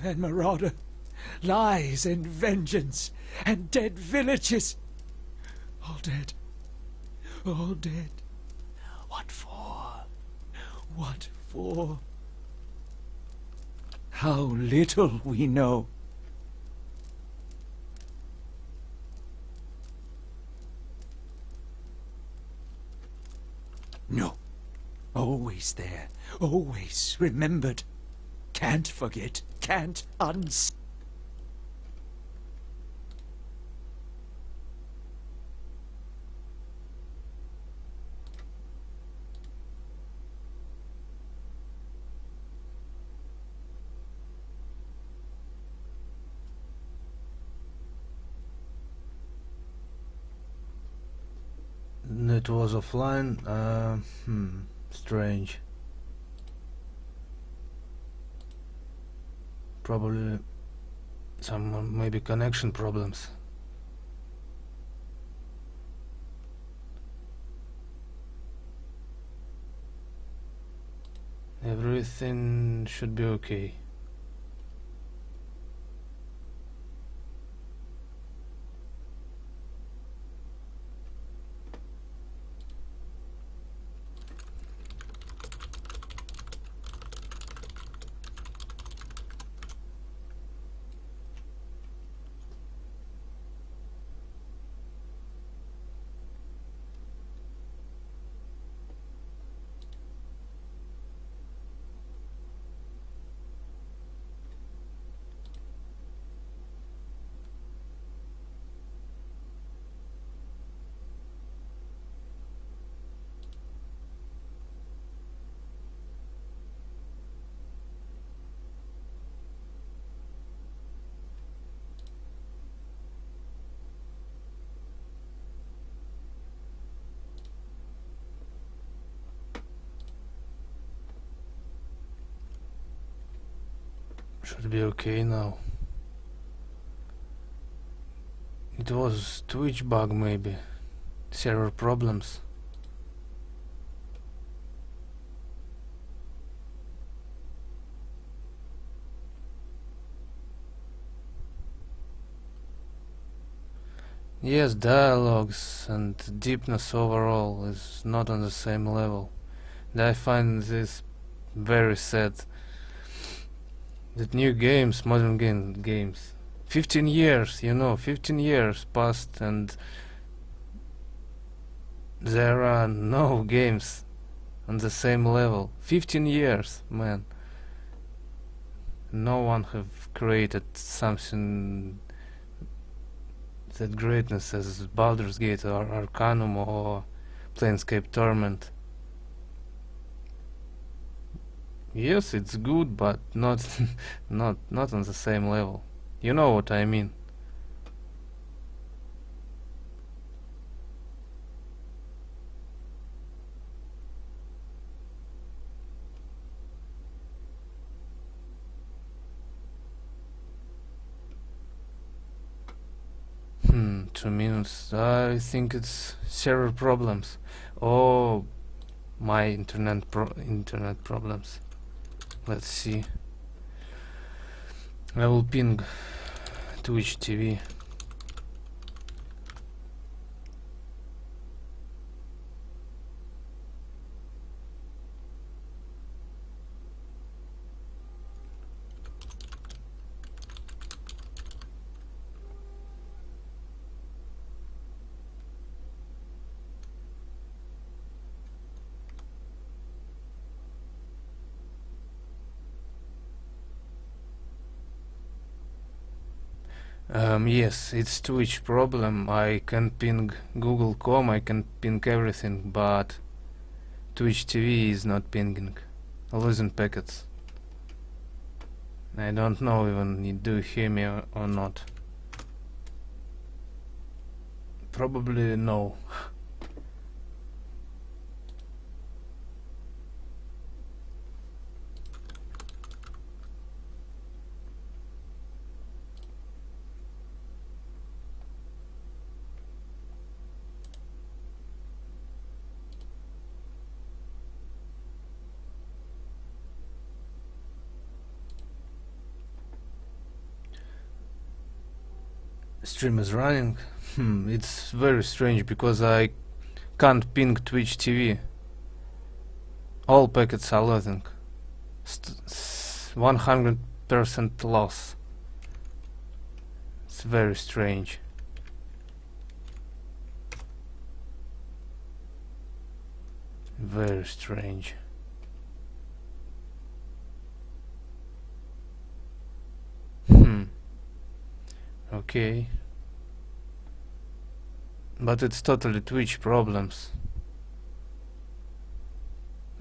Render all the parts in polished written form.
and marauder, lies and vengeance, and dead villages. All dead. All dead. What for? What for? How little we know. No. Always there. Always remembered. Can't forget. Can't unsee. It was offline. Strange. Probably some maybe connection problems. Everything should be okay. Should be okay now. It was Twitch bug maybe. Server problems. Yes, dialogues and deepness overall is not on the same level. And I find this very sad. That new games, modern games, 15 years, you know, 15 years passed and there are no games on the same level. 15 years, man. No one have created something that greatness as Baldur's Gate or Arcanum or Planescape Torment. Yes, it's good, but not not on the same level. You know what I mean. Hmm, 2 minutes. I think it's server problems. Oh, my internet problems. Let's see. I will ping Twitch TV. Yes, it's Twitch problem. I can ping Google.com, I can ping everything, but Twitch TV is not pinging, losing packets. I don't know even do you hear me or not. Probably no. Stream is running. It's very strange because I can't ping Twitch TV. All packets are losing. 100% loss. It's very strange. Very strange. Okay. But it's totally Twitch problems.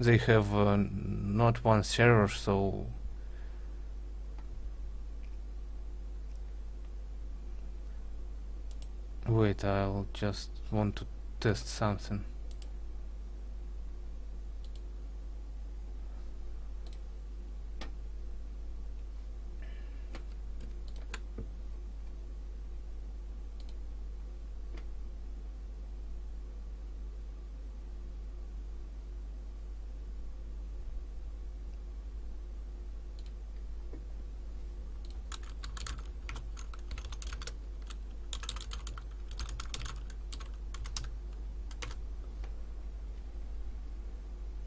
They have not one server, so wait, I'll just want to test something.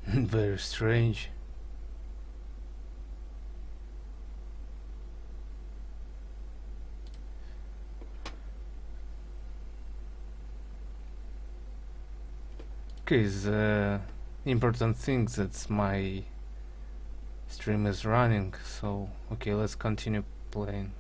Very strange. Okay, the important thing that my stream is running, so okay, let's continue playing.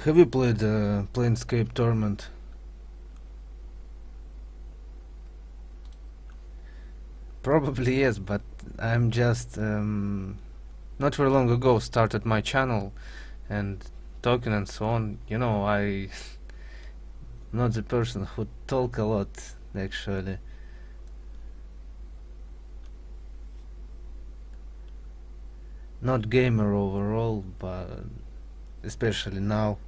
Have you played Planescape Torment? Probably yes, but I'm just not very long ago started my channel and talking and so on. You know, I not the person who talk a lot actually. Not gamer overall, but especially now.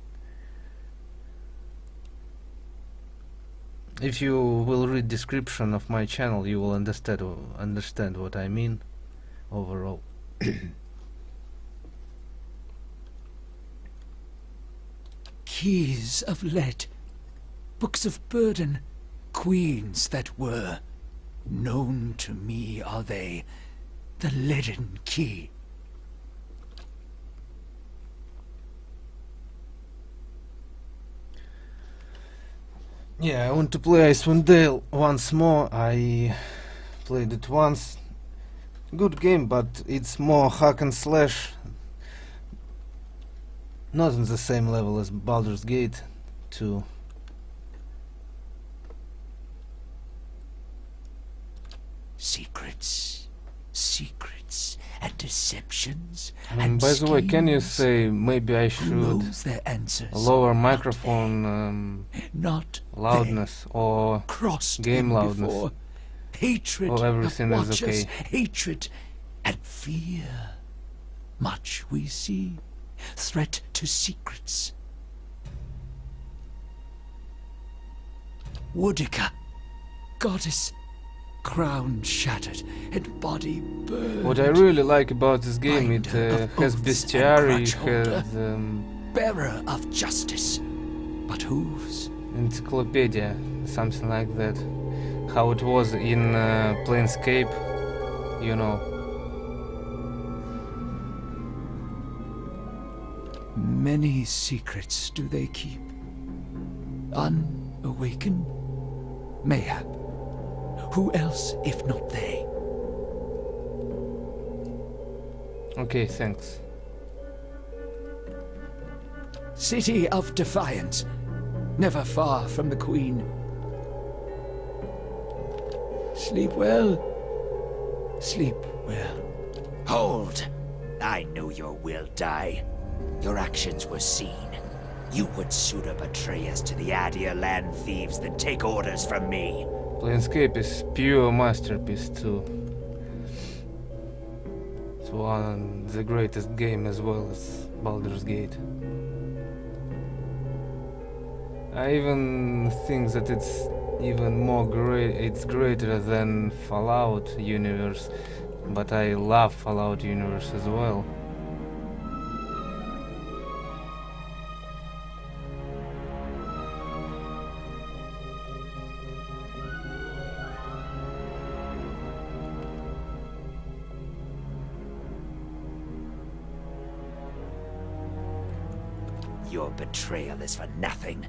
If you will read description of my channel, you will understand what I mean overall. Keys of lead, books of burden, queens that were. Known to me are they, the leaden key. Yeah, I want to play Icewind Dale once more. I played it once. Good game, but it's more hack and slash. Not on the same level as Baldur's Gate 2. Secrets, secrets, and deceptions. And by the way, can you say maybe I should their answers? Lower microphone not loudness or game loudness? Before. Hatred or everything of is okay? Hatred and fear. Much we see. Threat to secrets. Woodica, goddess, crown shattered and body burned. What I really like about this game, it has bestiary, it has bearer of justice, but hooves. encyclopedia, something like that. How it was in Planescape, you know. Many secrets do they keep, unawakened, mayhap. Who else if not they? Okay, thanks. City of Defiance, never far from the Queen. Sleep well, sleep well. Hold! I know your will die. Your actions were seen. You would sooner betray us to the Adir land thieves than take orders from me. Planescape is pure masterpiece too. It's one of the greatest game as well as Baldur's Gate. I even think that it's even more great. It's greater than Fallout universe, but I love Fallout universe as well. Your betrayal is for nothing.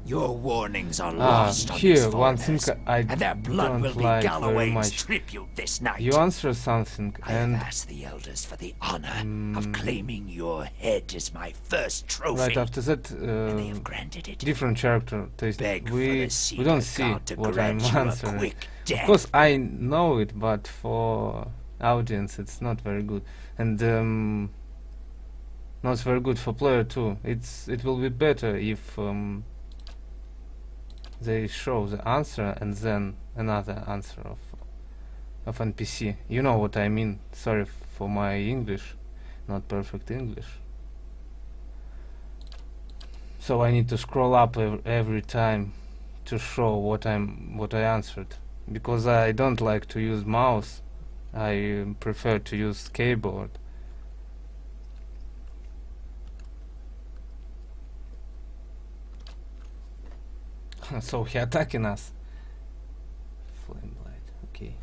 Your warnings are lost on here, these one thing foreigners, I and their blood don't will be like very Galloway's much. tribute this night. You answer something, I and have asked the elders for the honor of claiming your head as my first trophy. right after that, and they have granted it. different character taste. Beg for We the don't secret see god to what I'm grant you a answering. quick Of death. course, I know it, but for audience, it's not very good, and not very good for player too. It will be better if they show the answer and then another answer of NPC. You know what I mean. Sorry for my English, not perfect English. So I need to scroll up every time to show what I answered, because I don't like to use mouse. I prefer to use keyboard. So he attacking us. Flame light. Okay.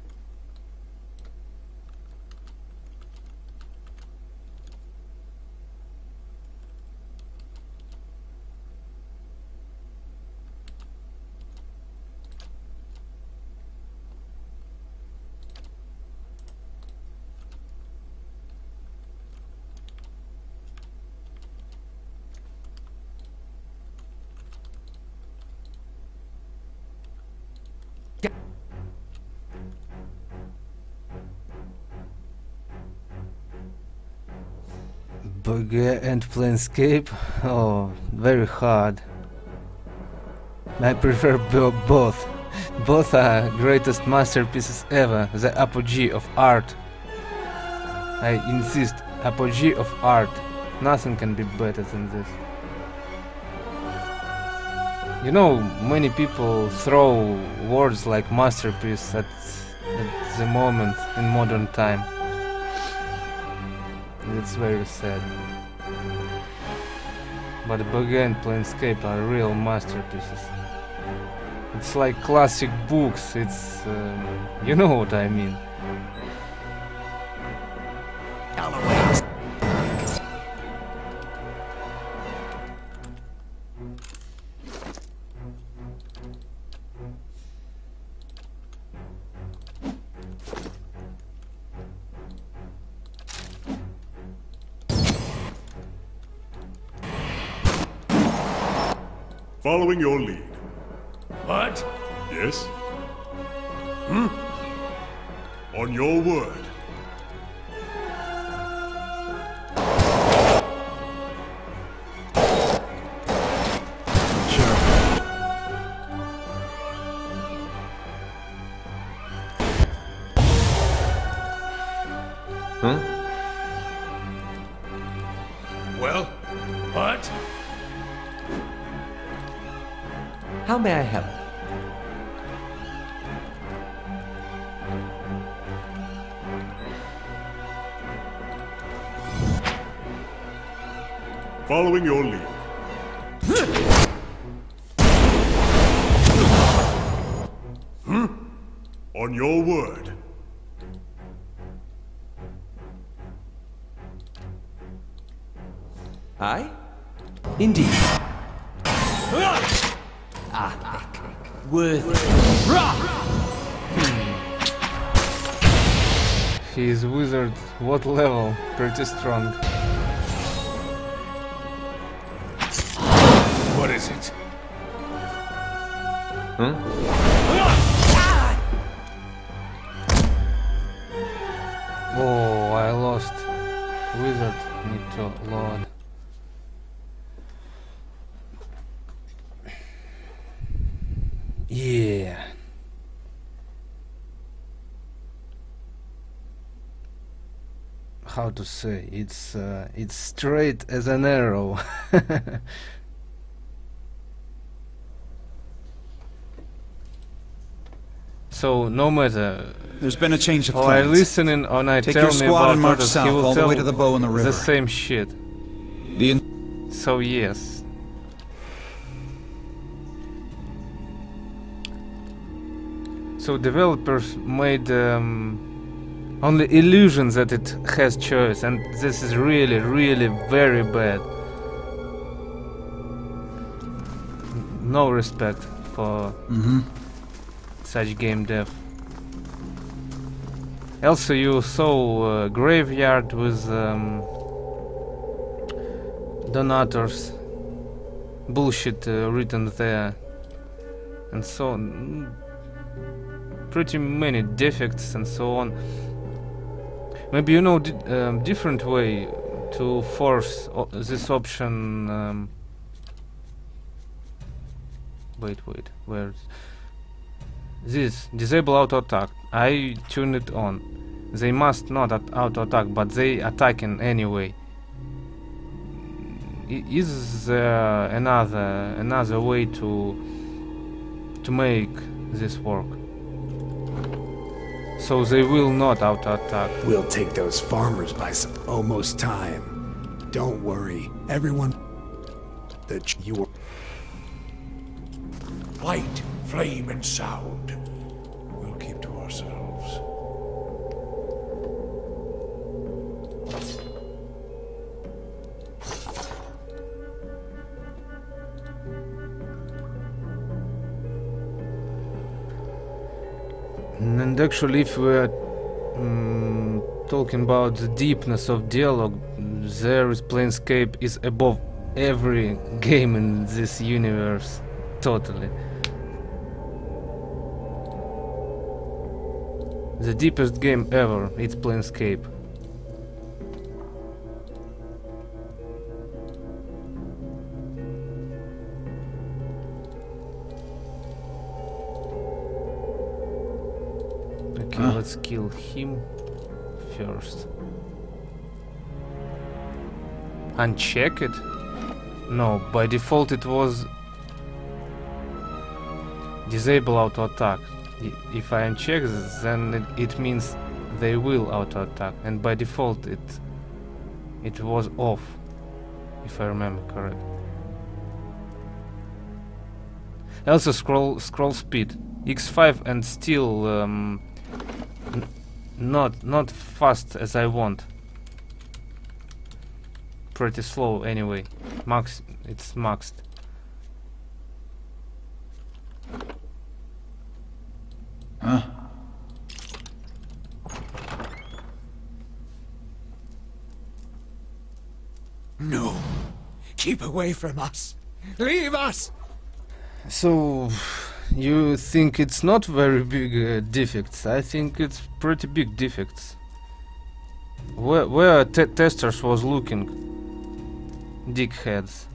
Bugger and Planescape? Oh, very hard. I prefer both. Both are greatest masterpieces ever, the apogee of art. I insist, apogee of art. Nothing can be better than this. You know, many people throw words like masterpiece at the moment in modern time. It's very sad. But Bugger and Planescape are real masterpieces. It's like classic books. It's you know what I mean. Galloway's. Following your lead. What? Yes? On your word. Well? What? How may I help? Following your lead. On your word. I? Indeed. Worth. He is wizard. What level? Pretty strong. What is it? Oh, I lost. Wizard need to load. Yeah. How to say? It's straight as an arrow. So no matter There's been a change of or I plans. listening or I Take tell your me squad about and march orders, he south will all the tell way to the bow in the river. the same shit. So yes. So developers made only illusions that it has choice, and this is really, really very bad. No respect for such game dev. Also, you saw a graveyard with donators, bullshit written there, and so on. Pretty many defects and so on. Maybe you know different way to force this option. Wait, where? This disable auto attack. I tune it on. They must not auto attack, but they attacking anyway. Is there another way to make this work? So they will not auto attack. We'll take those farmers by almost time. Don't worry, everyone. That you were. Light, flame, and sound. We'll keep to ourselves. And actually, if we're talking about the deepness of dialogue, there is Planescape is above every game in this universe. Totally. The deepest game ever, it's Planescape. Okay, let's kill him first. Uncheck it? No, by default it was disable auto attack. If I uncheck this, then it means they will auto attack, and by default it was off, if I remember correct. Also scroll speed X5 and still not fast as I want. Pretty slow anyway. It's maxed. Huh? No. Keep away from us. Leave us! So, you think it's not very big defects? I think it's pretty big defects. Where testers was looking? Dickheads.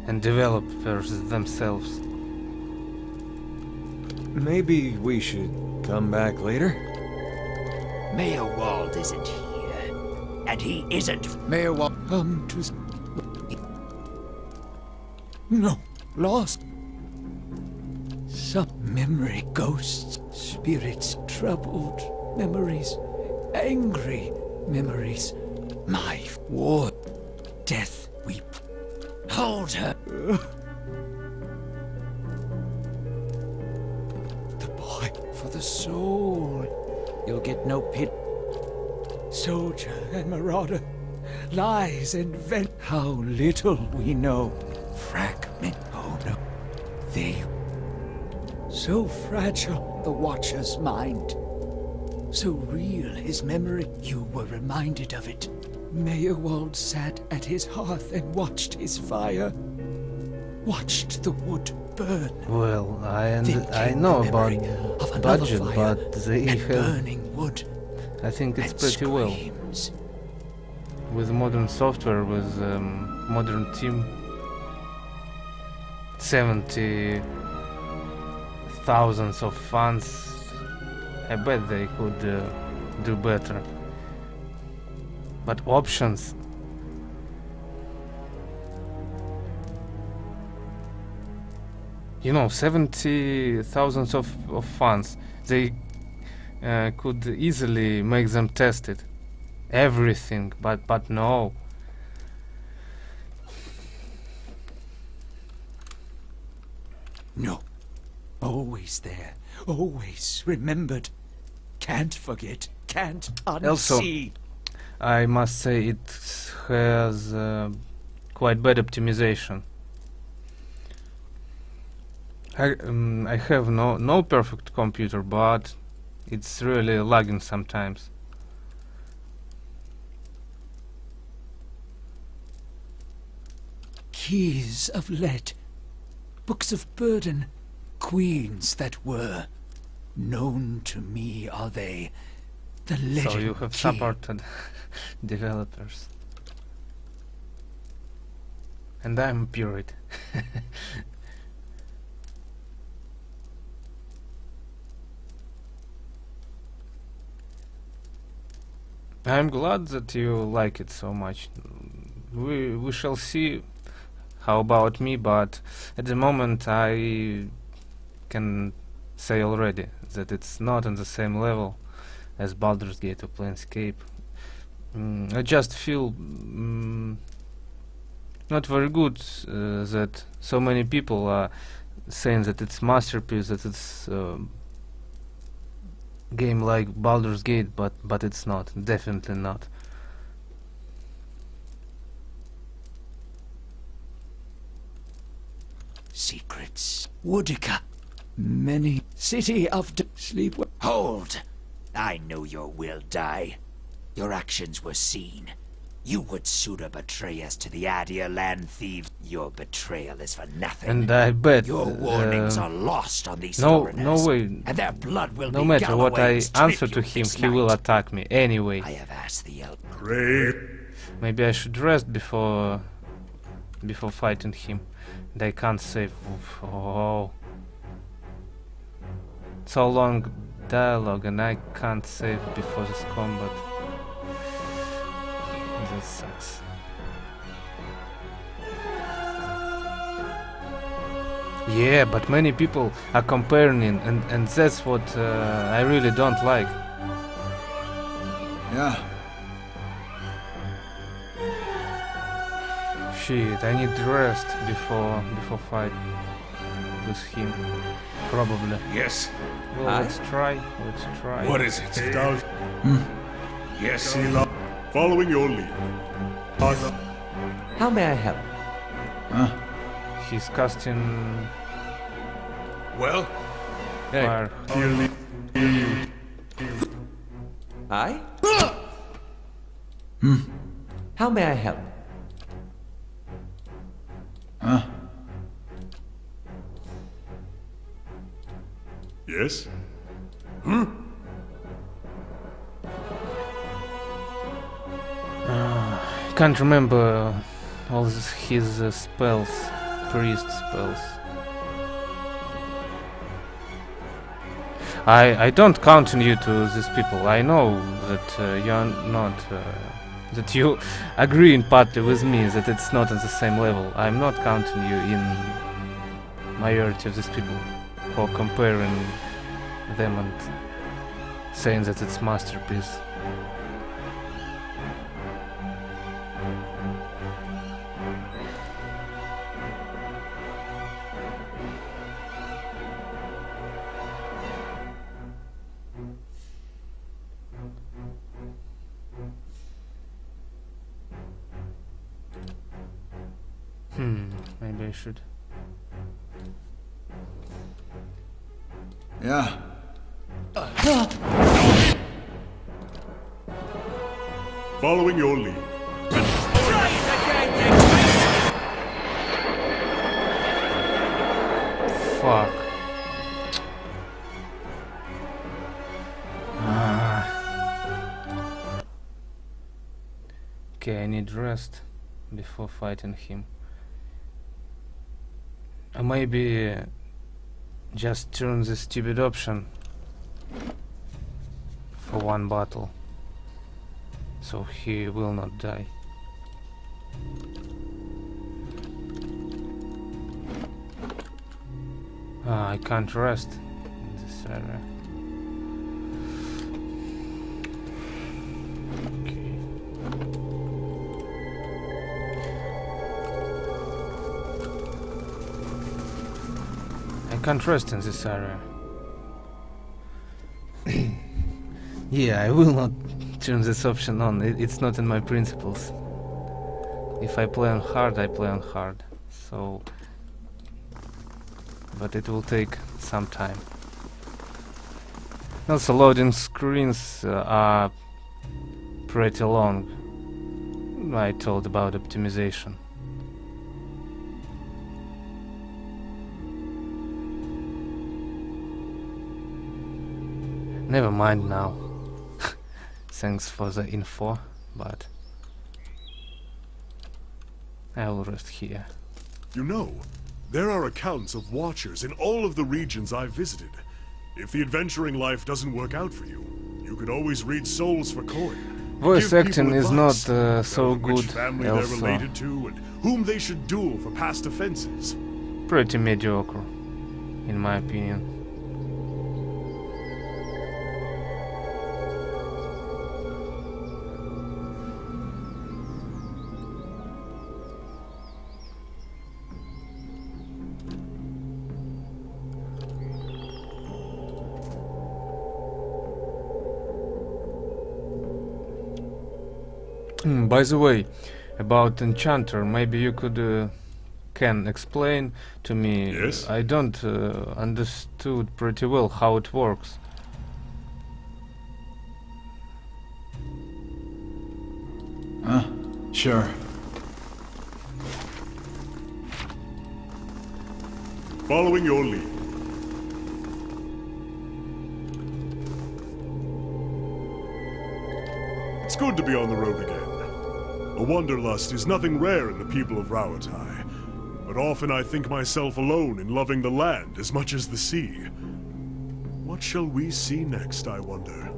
And developers themselves. Maybe we should come back later? Mayor Wald isn't here. And he isn't. Mayor Wald come to... No, lost. Some memory, ghosts, spirits, troubled memories, angry memories. My war, death, weep. Hold her. The boy for the soul. You'll get no pit. Soldier and marauder, lies and vent. How little we know. Fragment. Oh no, they. So fragile, the Watcher's mind. So real his memory. You were reminded of it. Mayerwald sat at his hearth and watched his fire. Watched the wood burn. Well, I Then know came the about memory of another budget, fire but they and have. burning wood. I think it's and pretty well screams. with modern software, with modern team. 70,000 of fans. I bet they could do better. But options. You know, 70,000 of funds. They could easily make them test it. Everything, but no. No. Always there. Always remembered. Can't forget. Can't unsee. Also, I must say it has quite bad optimization. I have no perfect computer, but it's really lagging sometimes. Keys of lead. Books of burden. Queens that were. Known to me are they. The leaden So you have key. supported developers. And I'm purity. I'm glad that you like it so much. We shall see how about me, but at the moment I can say already that it's not on the same level as Baldur's Gate or Planescape. I just feel not very good that so many people are saying that it's masterpiece, that it's game like Baldur's Gate, but it's not, definitely not. Secrets. Woodica. Many. City of sleep. Hold! I know your will die. Your actions were seen. You would sooner betray us to the Adir land thieves. Your betrayal is for nothing. And I bet your warnings are lost on these no foreigners, way, and their blood will no be matter what I Galloway's answer to tribute him, this he will night. attack me anyway. I have asked the elf. Pray. Maybe I should rest before fighting him. And I can't save. Oh, so long dialogue, and I can't save before this combat. That sucks. Yeah, but many people are comparing, and that's what I really don't like. Yeah. Shit, I need rest before fight with him. Probably. Yes. Well, let's try. What is it? Yes. Following your lead. How may I help? He's casting Well, fire. I? How may I help? Yes? Can't remember all his spells, priest spells. I don't count on you to these people. I know that you're not, that you agreeing partly with me that it's not on the same level. I'm not counting you in majority of these people who are comparing them and saying that it's masterpiece. Maybe I should. Yeah. Following your lead. Fuck. Okay, I need rest before fighting him. Maybe just turn the stupid option for one battle, so he will not die. I can't rest in this area. Okay. I can't rest in this area. Yeah, I will not turn this option on. It's not in my principles. If I play on hard, I play on hard. So, but it will take some time. Also, loading screens are pretty long. I told about optimization. Never mind now. Thanks for the info, but I will rest here. You know, there are accounts of watchers in all of the regions I've visited. If the adventuring life doesn't work out for you, you could always read souls for coin. Voice Give acting people is not advice, so knowing which good family they're also. related to and whom they should duel for past offenses. Pretty mediocre, in my opinion. By the way, about Enchanter, maybe you could can explain to me. Yes? I don't understood pretty well how it works. Sure. Following your lead. It's good to be on the road again. A wanderlust is nothing rare in the people of Rawatai, but often I think myself alone in loving the land as much as the sea. What shall we see next, I wonder?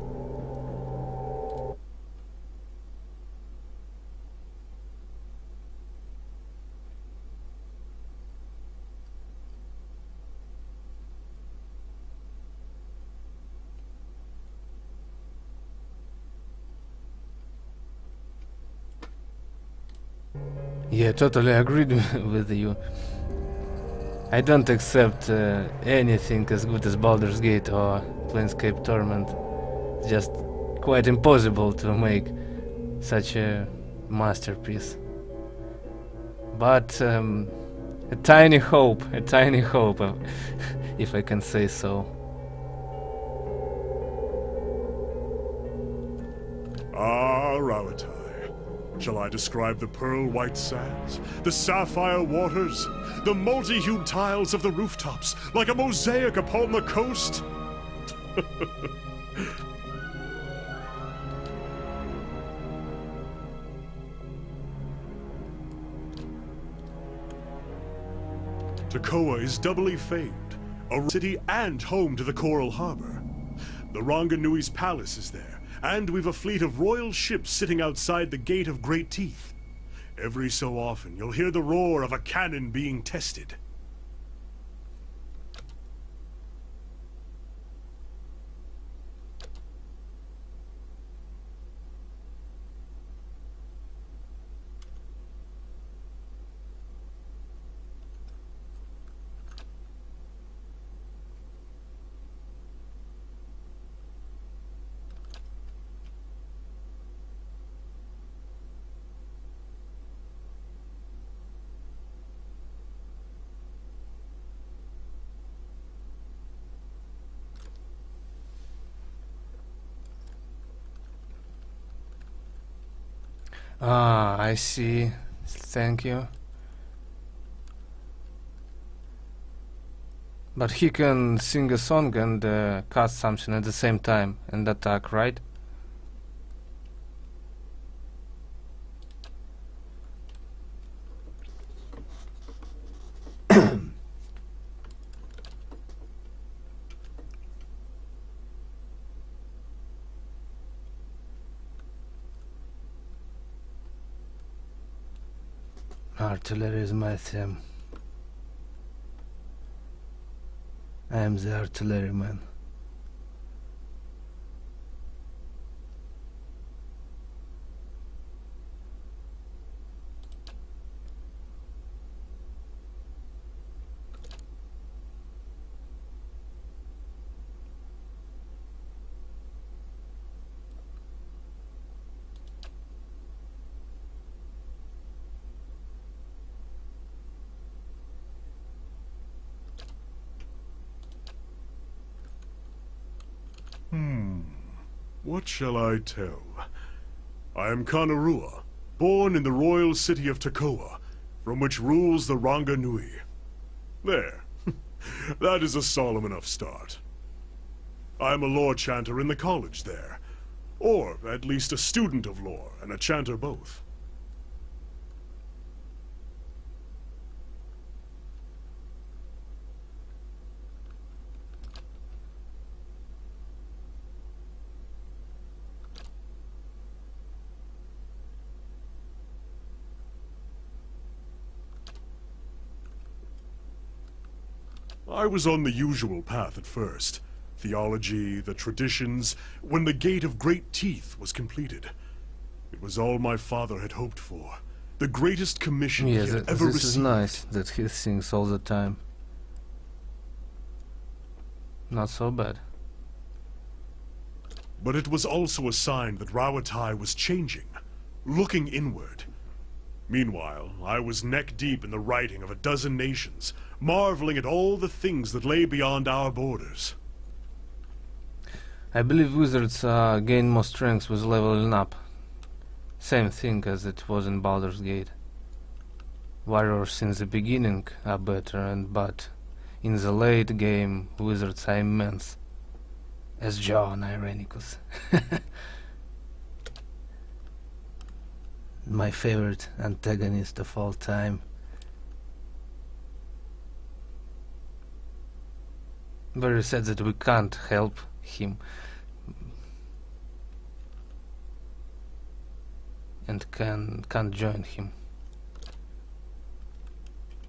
Yeah, totally agreed with you. I don't accept anything as good as Baldur's Gate or Planescape Torment. It's just quite impossible to make such a masterpiece. But a tiny hope, if I can say so. Ah, Rawatai. Shall I describe the pearl-white sands, the sapphire waters, the multi-hued tiles of the rooftops, like a mosaic upon the coast? Takoa is doubly famed, a city and home to the Coral Harbor. The Ranganui's palace is there, and we've a fleet of royal ships sitting outside the Gate of Great Teeth. Every so often, you'll hear the roar of a cannon being tested. Ah, I see. Thank you. But he can sing a song and cast something at the same time and attack, right? Artillery is my theme. I am the artilleryman. What shall I tell? I am Kanarua, born in the royal city of Tekoa, from which rules the Ranga Nui. There. That is a solemn enough start. I am a lore chanter in the college there. Or, at least a student of lore, and a chanter both. I was on the usual path at first. Theology, the traditions, when the Gate of Great Teeth was completed. It was all my father had hoped for. The greatest commission he had ever received. This is nice that he sings all the time. Not so bad. But it was also a sign that Rauatai was changing, looking inward. Meanwhile, I was neck-deep in the writing of a dozen nations, marveling at all the things that lay beyond our borders. I believe wizards gain more strength with leveling up. Same thing as it was in Baldur's Gate. Warriors in the beginning are better, but in the late game, wizards are immense. As John Irenicus. My favorite antagonist of all time. Very sad that we can't help him and can't join him.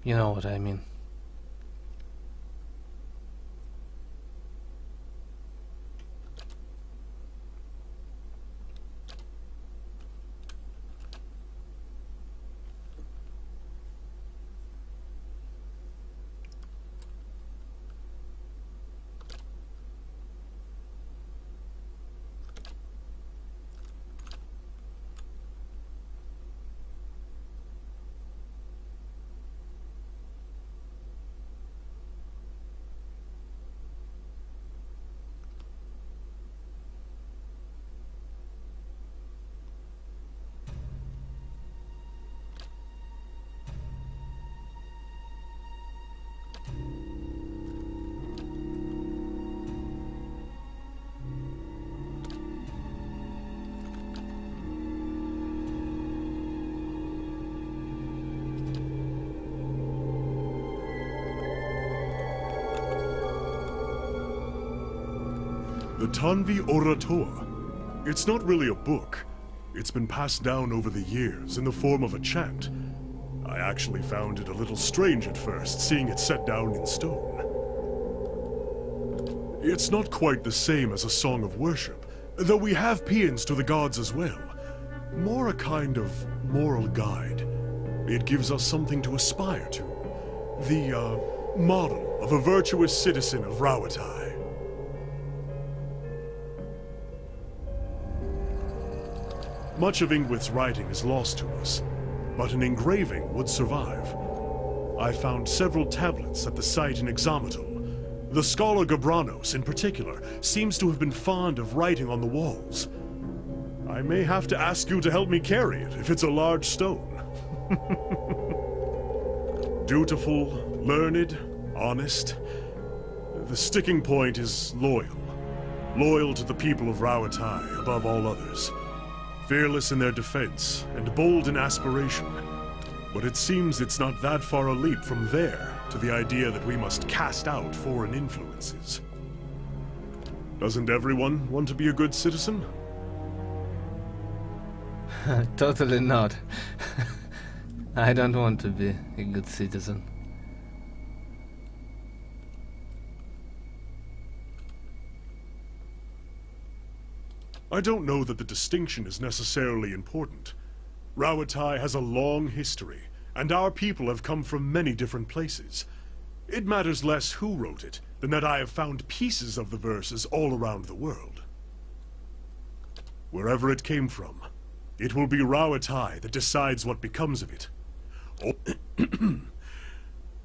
You know what I mean. The Tanvi Oratoa. It's not really a book. It's been passed down over the years in the form of a chant. I actually found it a little strange at first, seeing it set down in stone. It's not quite the same as a song of worship, though we have paeans to the gods as well. More a kind of moral guide. It gives us something to aspire to. The, model of a virtuous citizen of Rauatai. Much of Ingwith's writing is lost to us, but an engraving would survive. I found several tablets at the site in Examitol. The scholar Gabranos, in particular, seems to have been fond of writing on the walls. I may have to ask you to help me carry it, if it's a large stone. Dutiful, learned, honest. The sticking point is loyal. Loyal to the people of Rauatai, above all others. Fearless in their defense, and bold in aspiration. But it seems it's not that far a leap from there to the idea that we must cast out foreign influences. Doesn't everyone want to be a good citizen? Totally not. I don't want to be a good citizen. I don't know that the distinction is necessarily important. Rauatai has a long history, and our people have come from many different places. It matters less who wrote it than that I have found pieces of the verses all around the world. Wherever it came from, it will be Rauatai that decides what becomes of it. Oh,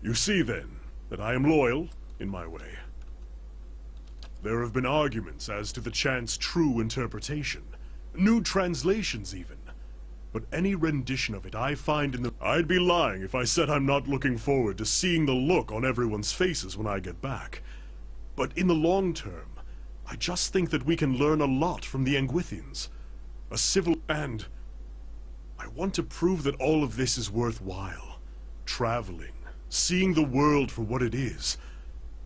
you see, then, that I am loyal in my way. There have been arguments as to the chant's true interpretation, new translations even. But any rendition of it I find in the... I'd be lying if I said I'm not looking forward to seeing the look on everyone's faces when I get back. But in the long term, I just think that we can learn a lot from the Engwithians. A civil... And I want to prove that all of this is worthwhile. Traveling, seeing the world for what it is.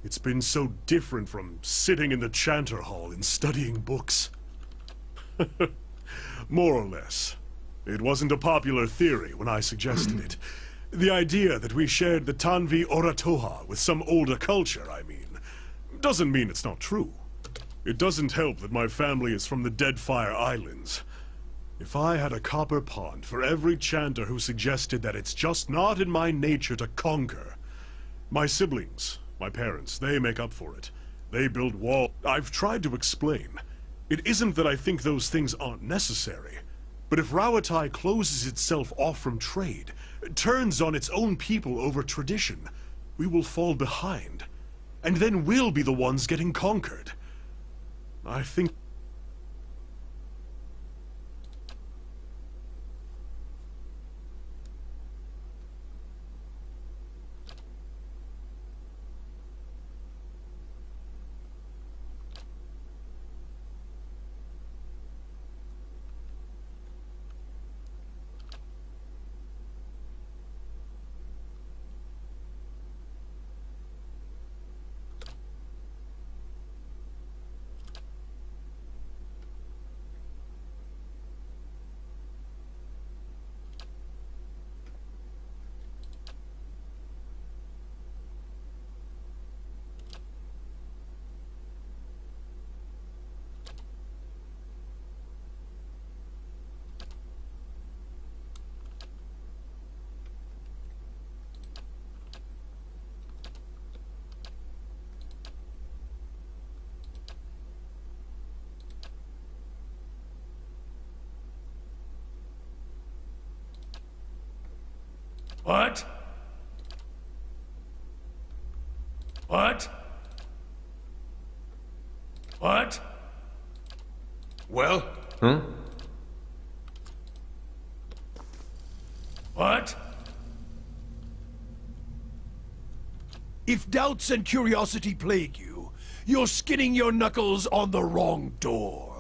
It's been so different from sitting in the Chanter Hall and studying books. More or less. It wasn't a popular theory when I suggested it. The idea that we shared the Tanvi Oratoha with some older culture, I mean, doesn't mean it's not true. It doesn't help that my family is from the Deadfire Islands. If I had a copper pond for every chanter who suggested that it's just not in my nature to conquer. My siblings, my parents, they make up for it. They build walls. I've tried to explain. It isn't that I think those things aren't necessary. But if Rauatai closes itself off from trade, turns on its own people over tradition, we will fall behind. And then we'll be the ones getting conquered. I think... What? What? What? Well? What? If doubts and curiosity plague you, you're skinning your knuckles on the wrong door.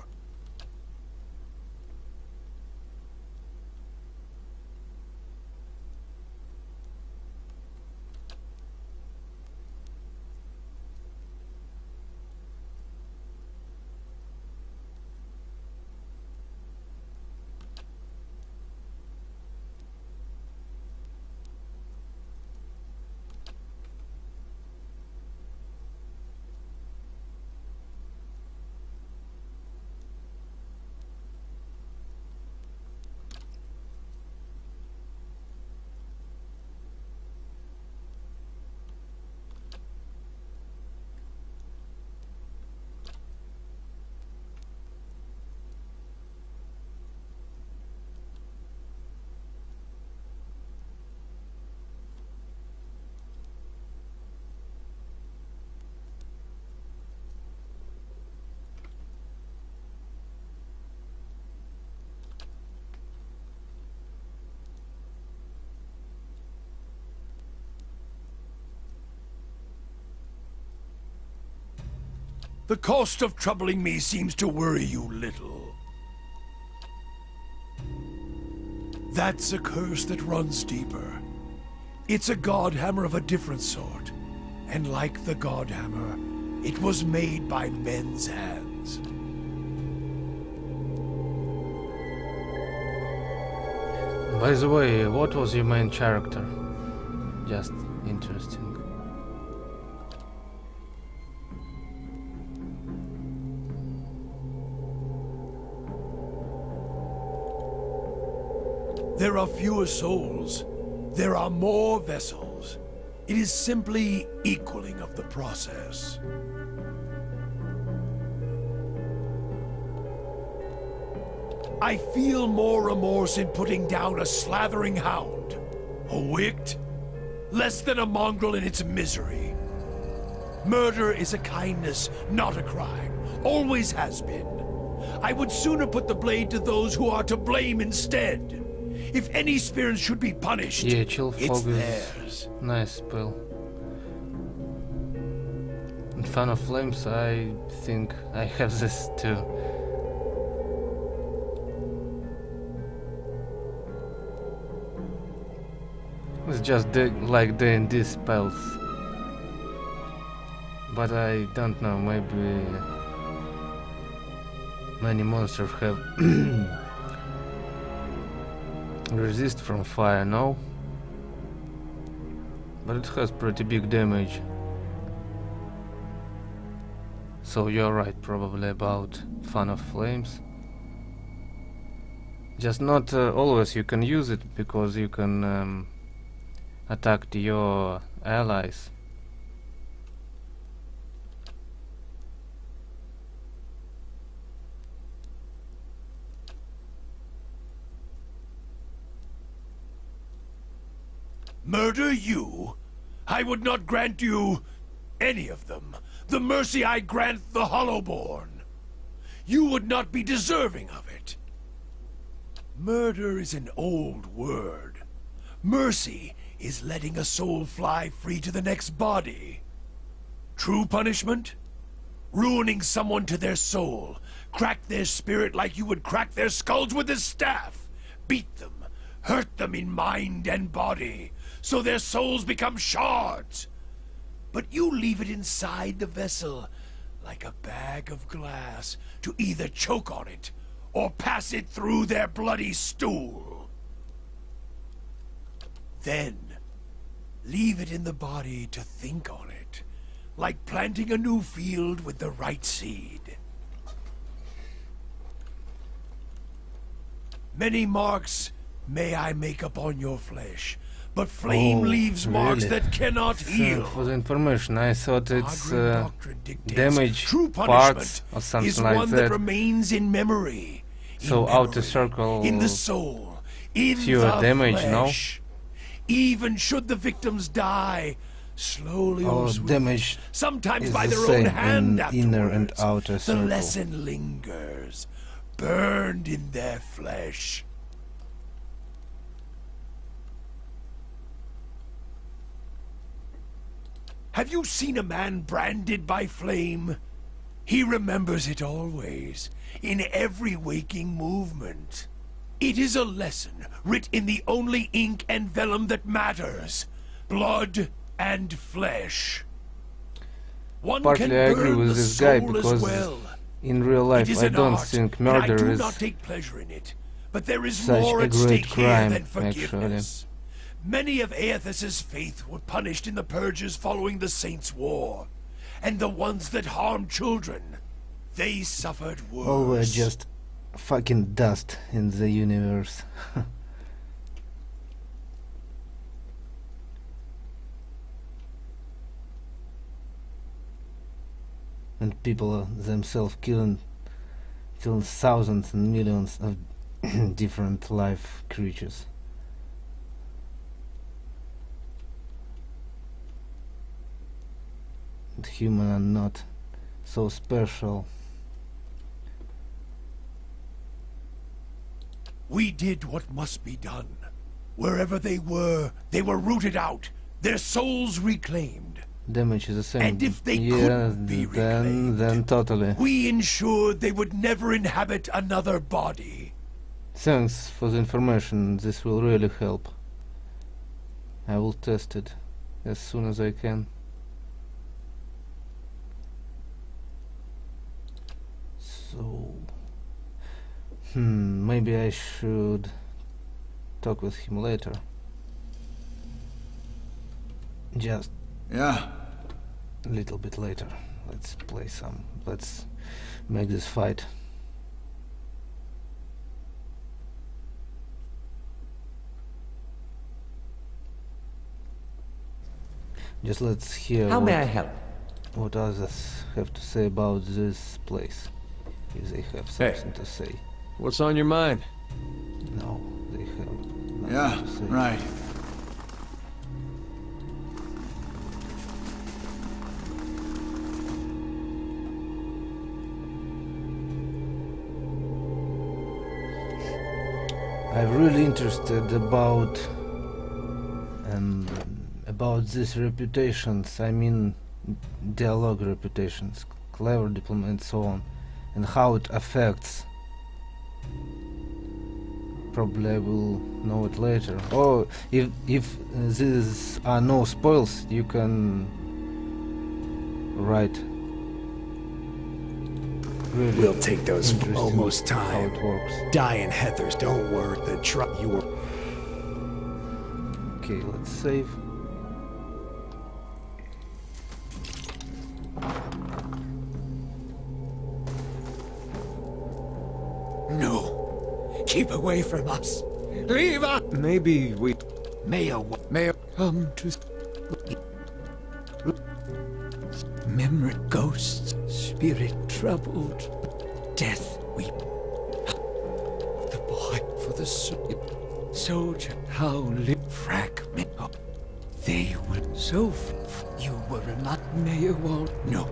The cost of troubling me seems to worry you little. That's a curse that runs deeper. It's a godhammer of a different sort. And like the godhammer, it was made by men's hands. By the way, what was your main character? Just interesting. There are fewer souls. There are more vessels. It is simply equaling of the process. I feel more remorse in putting down a slathering hound. A wict? Less than a mongrel in its misery. Murder is a kindness, not a crime. Always has been. I would sooner put the blade to those who are to blame instead. If any spirit should be punished, Yeah, chill it's fog is theirs. nice spell. In Fan of Flames, I think I have this too. It's just like D&D spells. But I don't know, maybe many monsters have resist from fire, no? But it has pretty big damage. So you're right probably about Fan of Flames. Just not always you can use it, because you can attack your allies. Murder you? I would not grant you any of them. The mercy I grant the Hollowborn. You would not be deserving of it. Murder is an old word. Mercy is letting a soul fly free to the next body. True punishment? Ruining someone to their soul. Crack their spirit like you would crack their skulls with a staff. Beat them. Hurt them in mind and body, so their souls become shards. But you leave it inside the vessel, like a bag of glass, to either choke on it, or pass it through their bloody stool. Then, leave it in the body to think on it, like planting a new field with the right seed. Many marks may I make upon your flesh, but flame leaves marks that cannot heal. For the information, I thought it's damage True parts or something is like one that remains in memory. So outer circle in the soul, in fewer the damage, flesh. Even should the victims die, slowly or swift, damage sometimes is by the their same own hand in inner and afterwards, outer the circle. lesson lingers, burned in their flesh. Have you seen a man branded by flame? He remembers it always, in every waking movement. It is a lesson writ in the only ink and vellum that matters, blood and flesh. One Partly can I agree burn with the this guy, soul because as well. in real life It is I an don't art, think and I murder do is not take pleasure in it, but there is such more a at great stake here crime, than forgiveness. Many of Aethys's faith were punished in the purges following the Saints' War, and the ones that harmed children, they suffered worse. All were just fucking dust in the universe. And people themselves killing thousands and millions of different life creatures. And human are not so special. We did what must be done. Wherever they were rooted out, their souls reclaimed. Damage is the same. And if they yeah, couldn't be reclaimed, then totally. we ensured they would never inhabit another body. Thanks for the information. This will really help. I will test it as soon as I can. So, maybe I should talk with him later. Just Yeah. a little bit later. Let's play some. Let's make this fight. Just let's hear How may I help? what others have to say about this place. If they have something to say. What's on your mind? No, they have nothing Yeah, to say. right. I'm really interested about these reputations. I mean, dialogue reputations, clever diplomat, and so on, and how it affects. Probably I will know it later. Or if these are no spoils, you can write. Really We'll take those interesting almost how time. it works. Dying Heathers, don't worry. The truck you were. Okay, let's save. No. Keep away from us. Leave us. Maybe we... Mayor, come to... Memory, ghosts, spirit troubled, death weep. The boy for the soldier, how fragment. They were so. You were not Mayor Wall. No.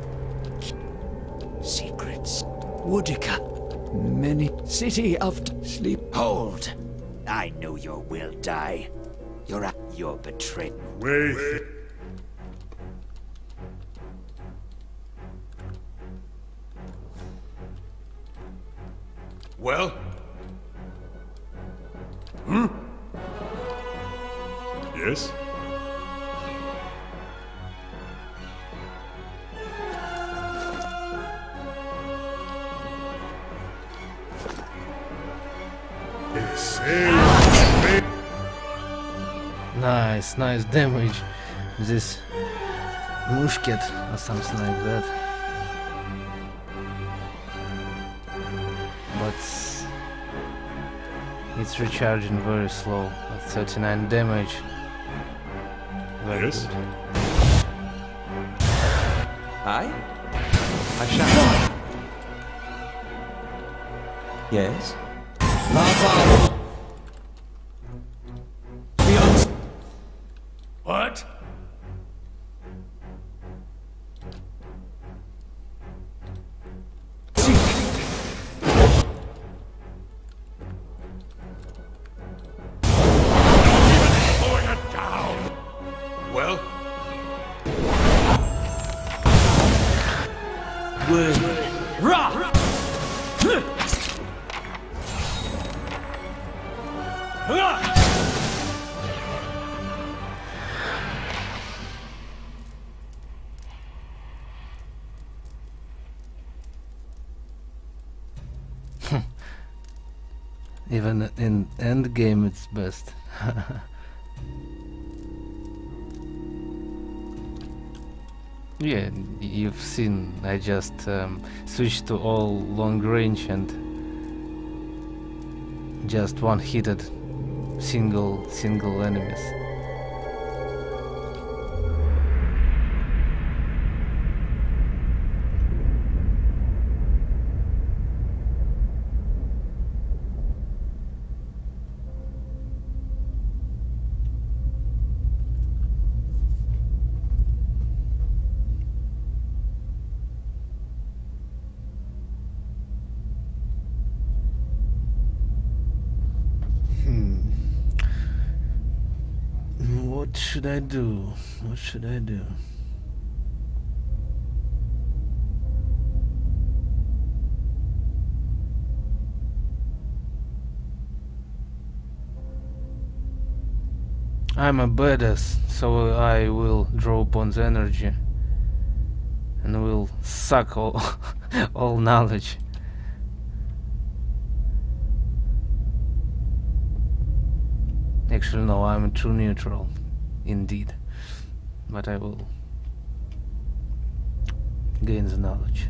Secrets. Woodica. Many. City of sleep. Hold! I know your will die. You're betrayed. Wait. Well? Yes? Nice damage. This musket or something like that. But it's recharging very slow at 39 damage. Very Yes? good. I shall. Yes? What? Pulling it down. Well? Even in endgame it's best. Yeah, you've seen I just switched to all long range and just one-hitted single enemies. What should I do? What should I do? I'm a badass, so I will draw upon the energy and will suck all all knowledge. Actually, no, I'm a true neutral, indeed. But I will gain the knowledge.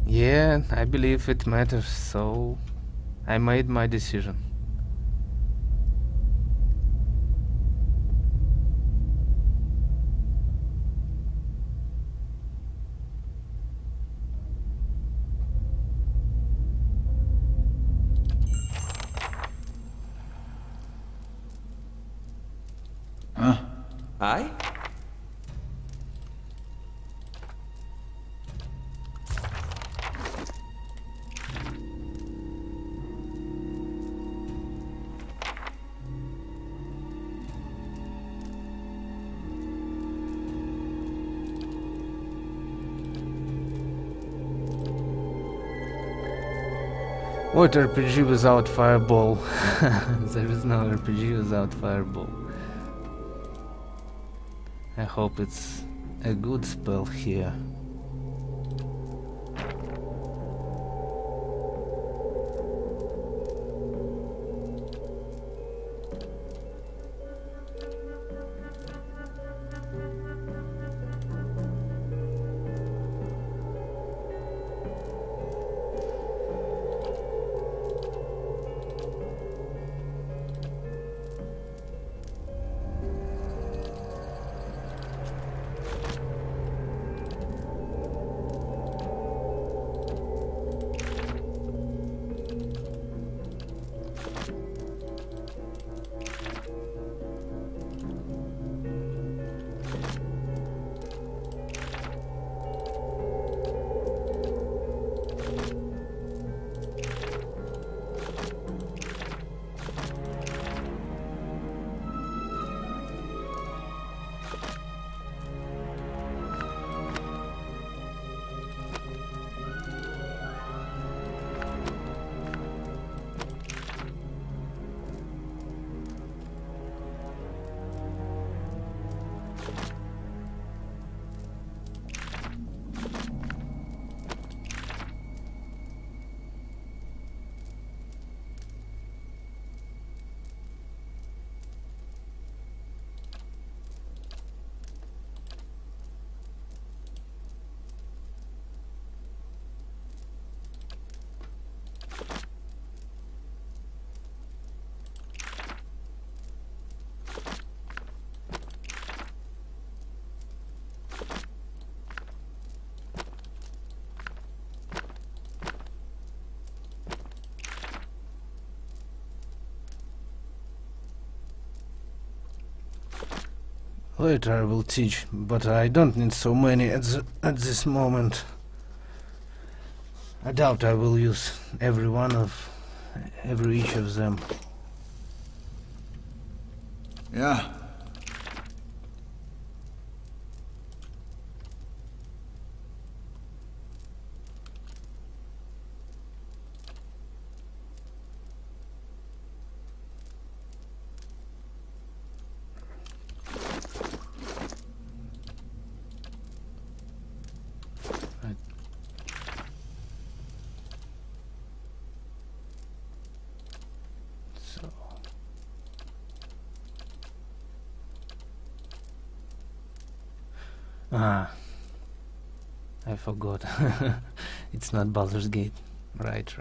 Yeah, I believe it matters, so I made my decision. Huh? Aye? What RPG without fireball? There is no RPG without fireball. I hope it's a good spell here. Later I will teach, but I don't need so many at this moment. I doubt I will use every each of them. Yeah. Ah, I forgot. It's not Baldur's Gate. Right.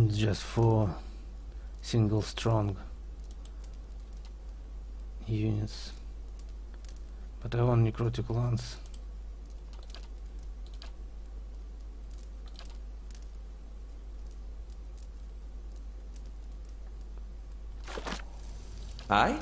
Just 4 single strong units, but I want necrotic lance. Aye?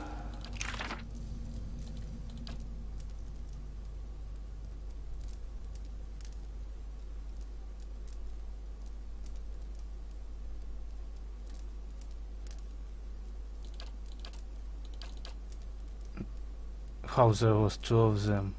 How there was two of them?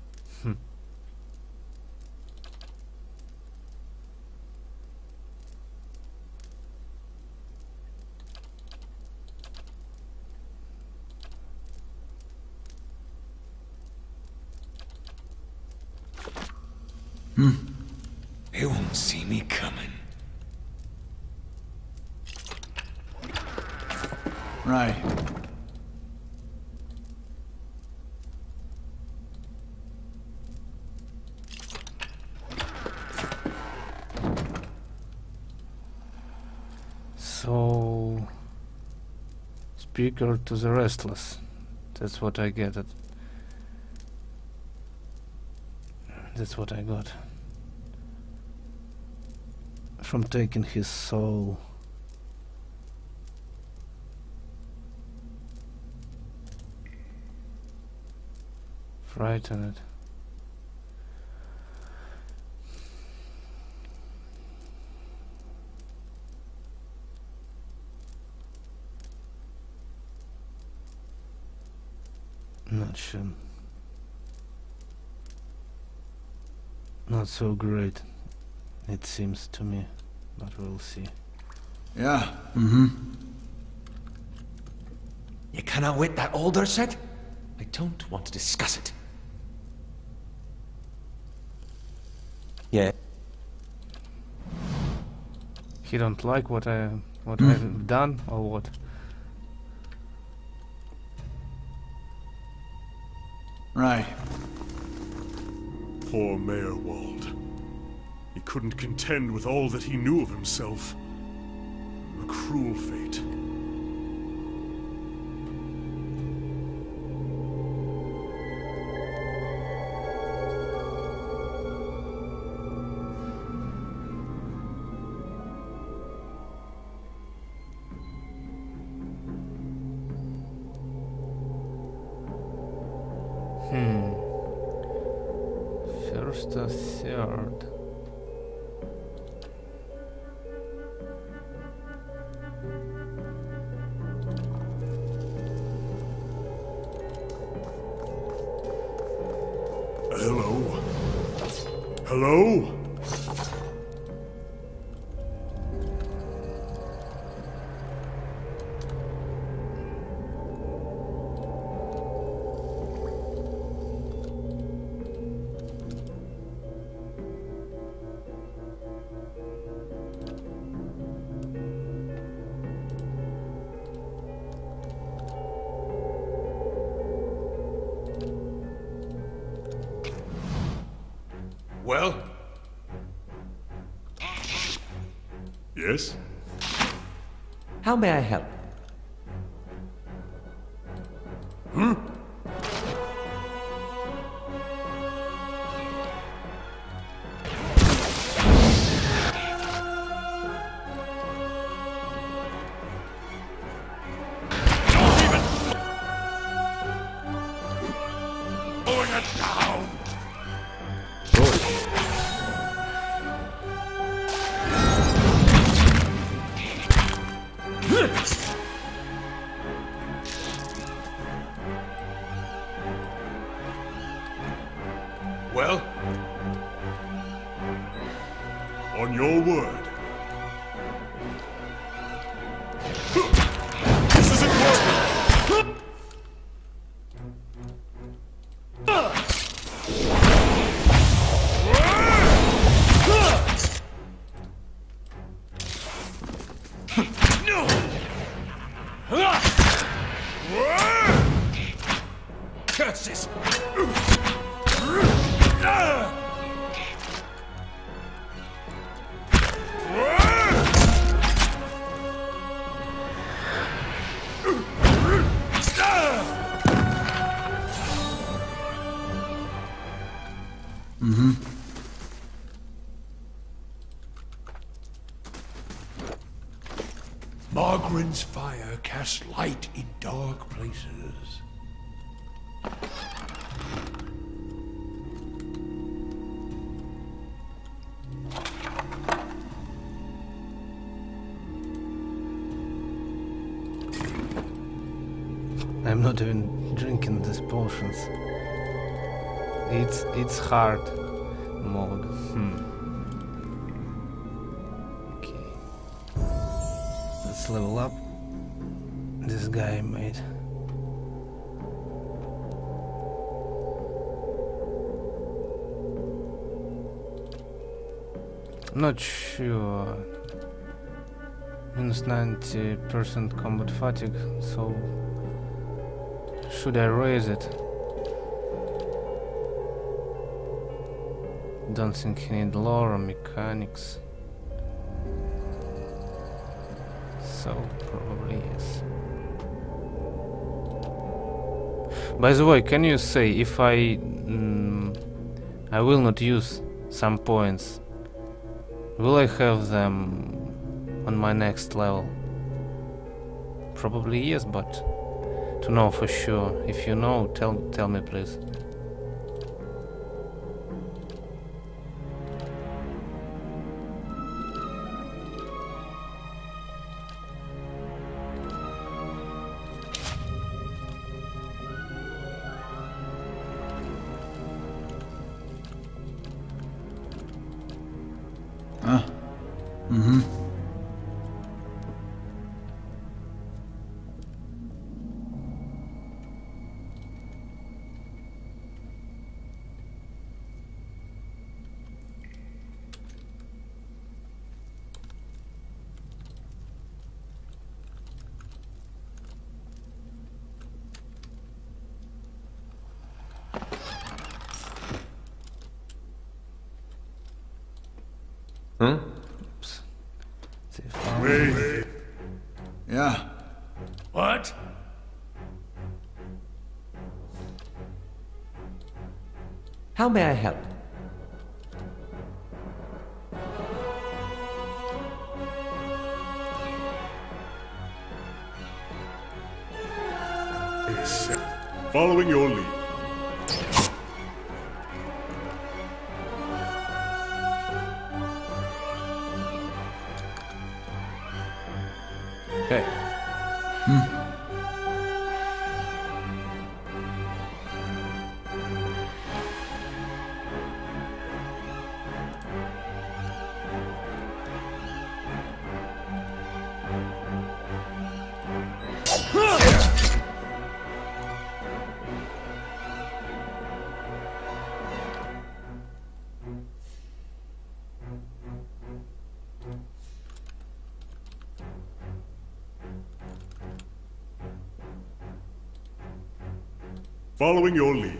They won't see me coming. Right. So, speaker to the restless. That's what I get it. That's what I got from taking his soul. Frighten it. Not sure. Not so great, it seems to me, but we'll see. Yeah. You cannot wait that older set? I don't want to discuss it. Yeah. He don't like what I've done or what? Right. Poor Meyerwald. He couldn't contend with all that he knew of himself. A cruel fate. First or third? Hello? Hello? Well? Yes? How may I help? Blowing it down! Well? On your word. This isn't working! Curses! Margaren's fire casts light in dark places. I'm not even drinking these potions. It's hard mode. Okay. Let's level up this guy made. Not sure. Minus 90% combat fatigue, so should I raise it? Don't think he need lore or mechanics. So probably yes. By the way, can you say if I will not use some points, will I have them on my next level? Probably yes, but to know for sure, if you know, tell me please. Huh? Mm-hmm. Huh? Oops. Wait. Yeah. What? How may I help? Following your lead. Hey. Following your lead.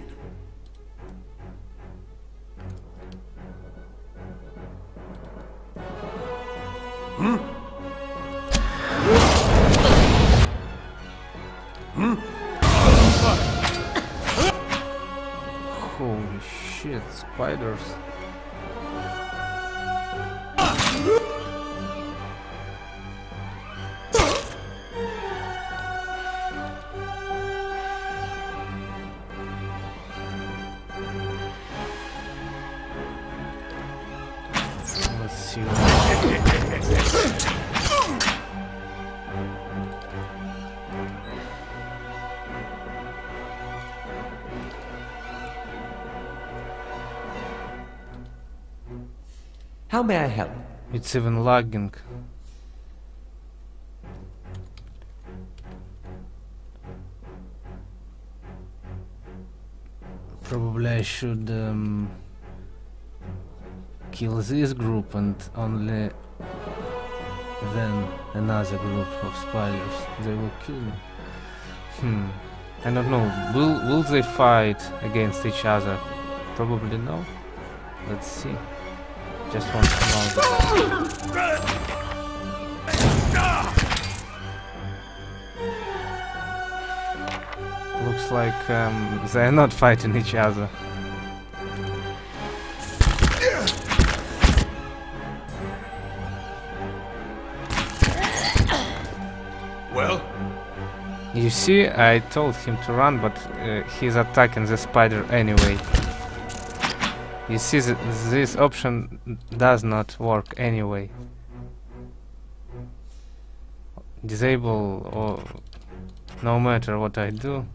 Holy shit, spiders. Let's see How may I help? it's even lagging. Probably I should kill this group and only then another group of spiders. They will kill me. I don't know. Will they fight against each other? Probably no. Let's see. Just want to know. Looks like they're not fighting each other. Well? You see, I told him to run, but he's attacking the spider anyway. You see, this option does not work anyway. Disable or no matter what I do,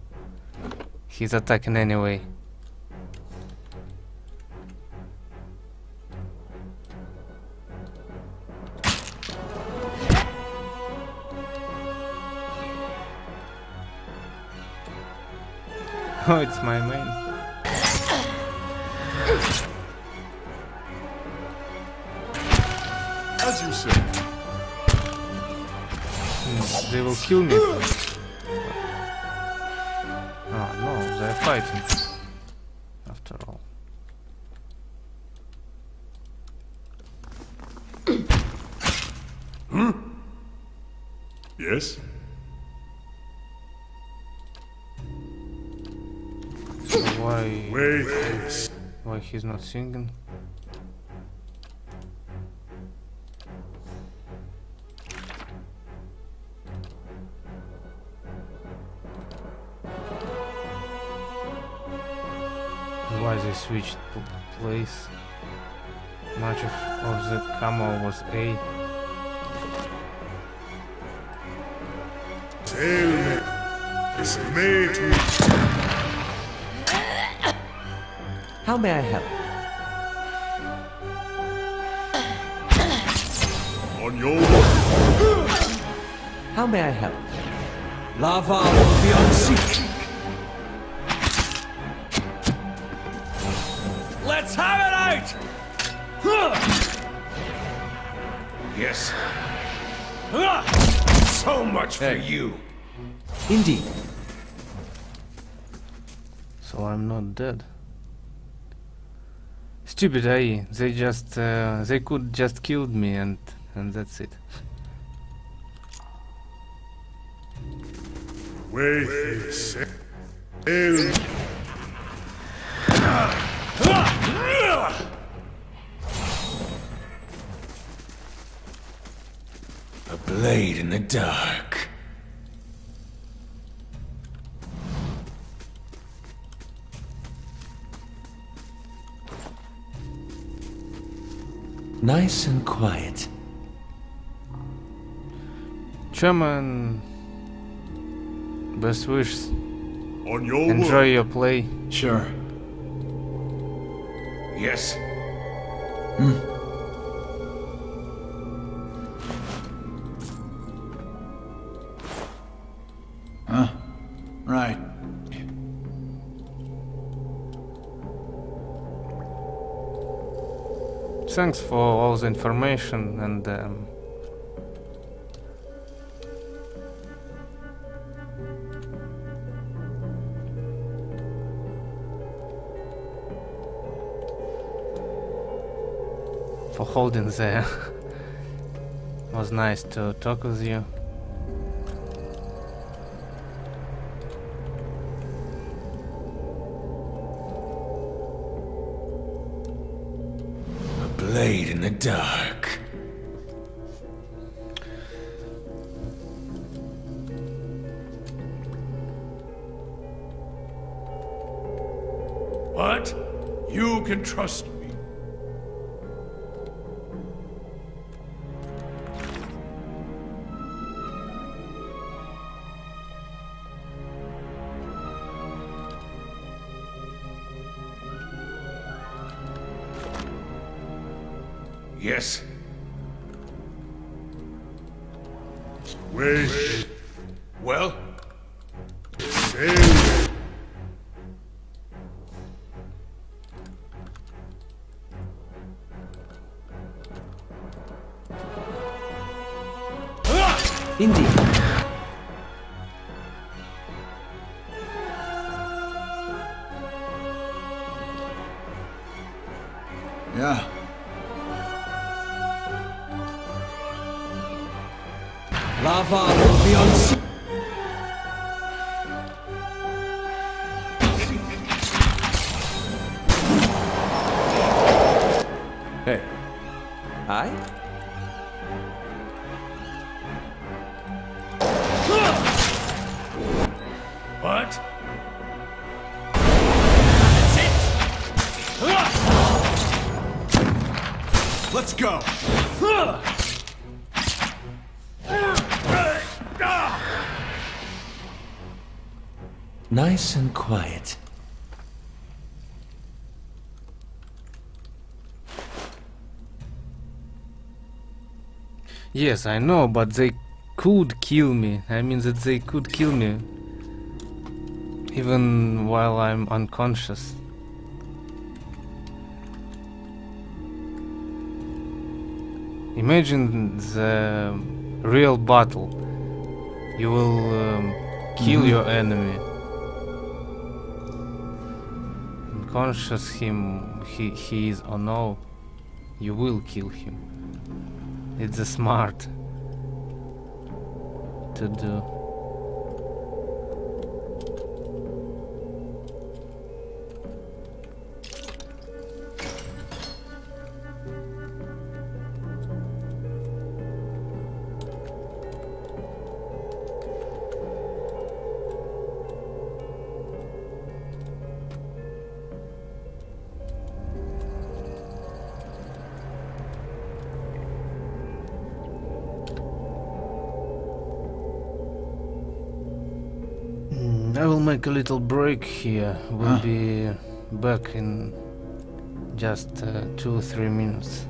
he's attacking anyway. Oh, it's my main. As you say. They will kill me. Ah, no, they're fighting. After all. Yes? Why he's not singing? Why they switched place? Much of the camo was A. Tell me, it's made to... How may I help? On your way. How may I help? Lava will be on siege. Let's have it out! Yes. So much for you. Indeed. So I'm not dead. Stupid AI. They just they could just killed me and that's it. Wait a second. A blade in the dark. Nice and quiet. Chairman, best wishes. On your Enjoy way. your play. Sure. Yes. Huh? Right. Thanks for all the information and for holding there. Was nice to talk with you. Blade in the dark. What? You can trust me. Yes. Wait. Well? Say. Indeed. Yeah. Lava will be on siege. Hey. Aye? What? Let's go. Nice and quiet. Yes, I know, but they could kill me. I mean that they could kill me. even while I'm unconscious. Imagine the real battle. You will kill your enemy. Unconscious he is or no, you will kill him. It's a smart to do. I will make a little break here. We'll be back in just 2 or 3 minutes.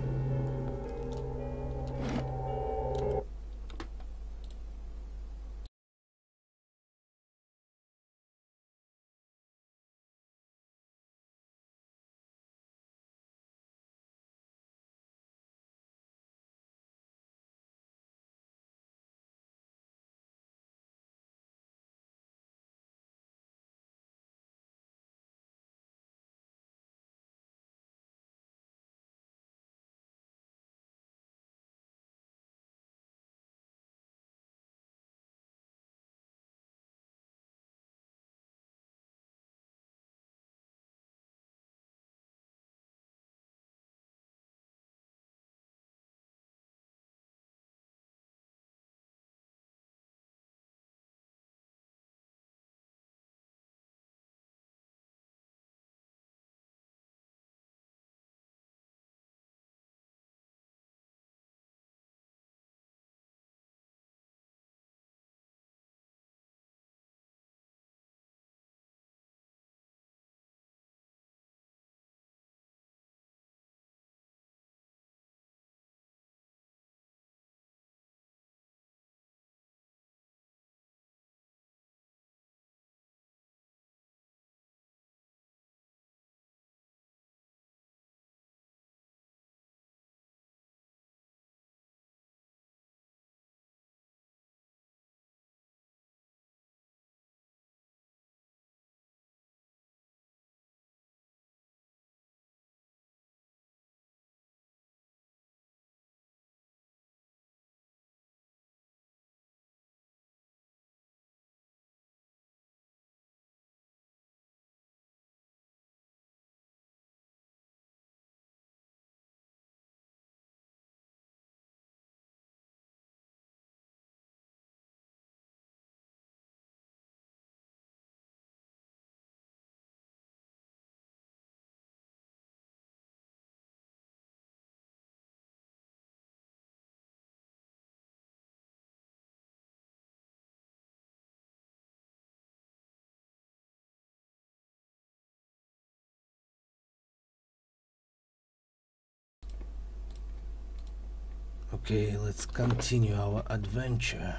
Okay, let's continue our adventure.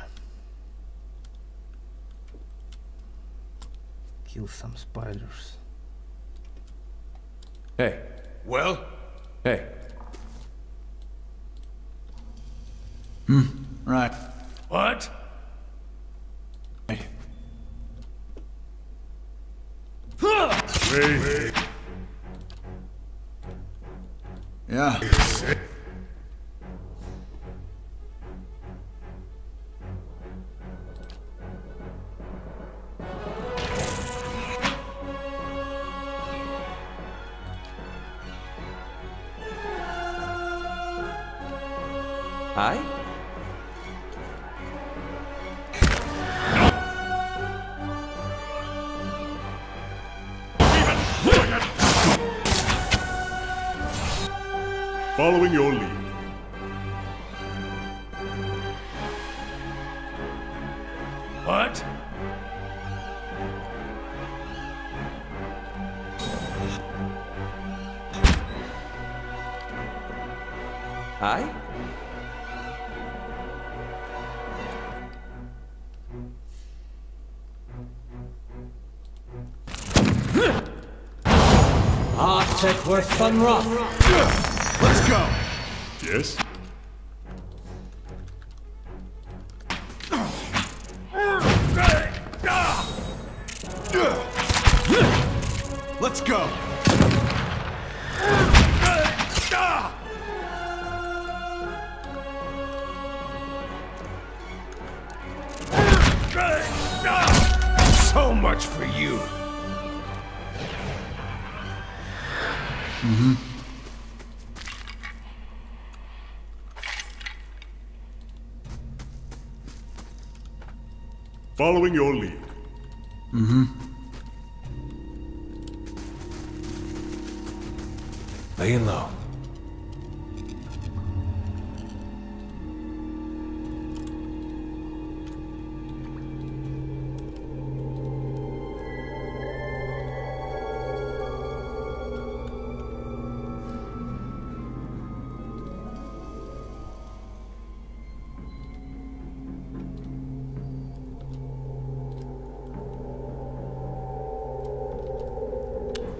Kill some spiders. Hey. Well? Hey. Right. What? Right. Hey. Yeah. I? Following your lead. What? I? check worth fun rough. Let's go. Yes? Let's go. So much for you. Following your lead. Laying low.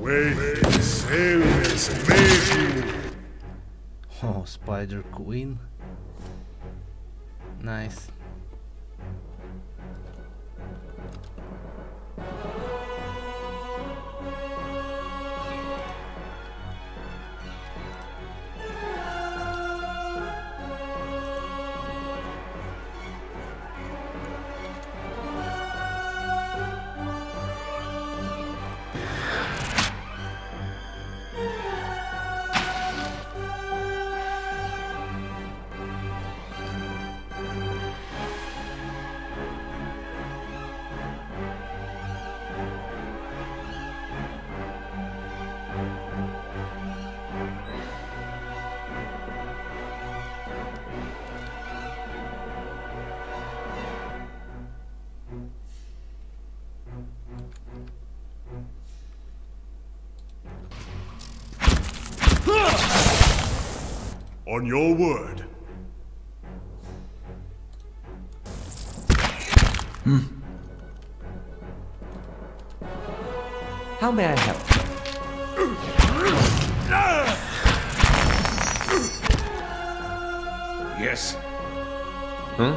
Wait, sailors, amazing. Oh, Spider Queen. Nice. On your word. How may I help? Yes. Huh?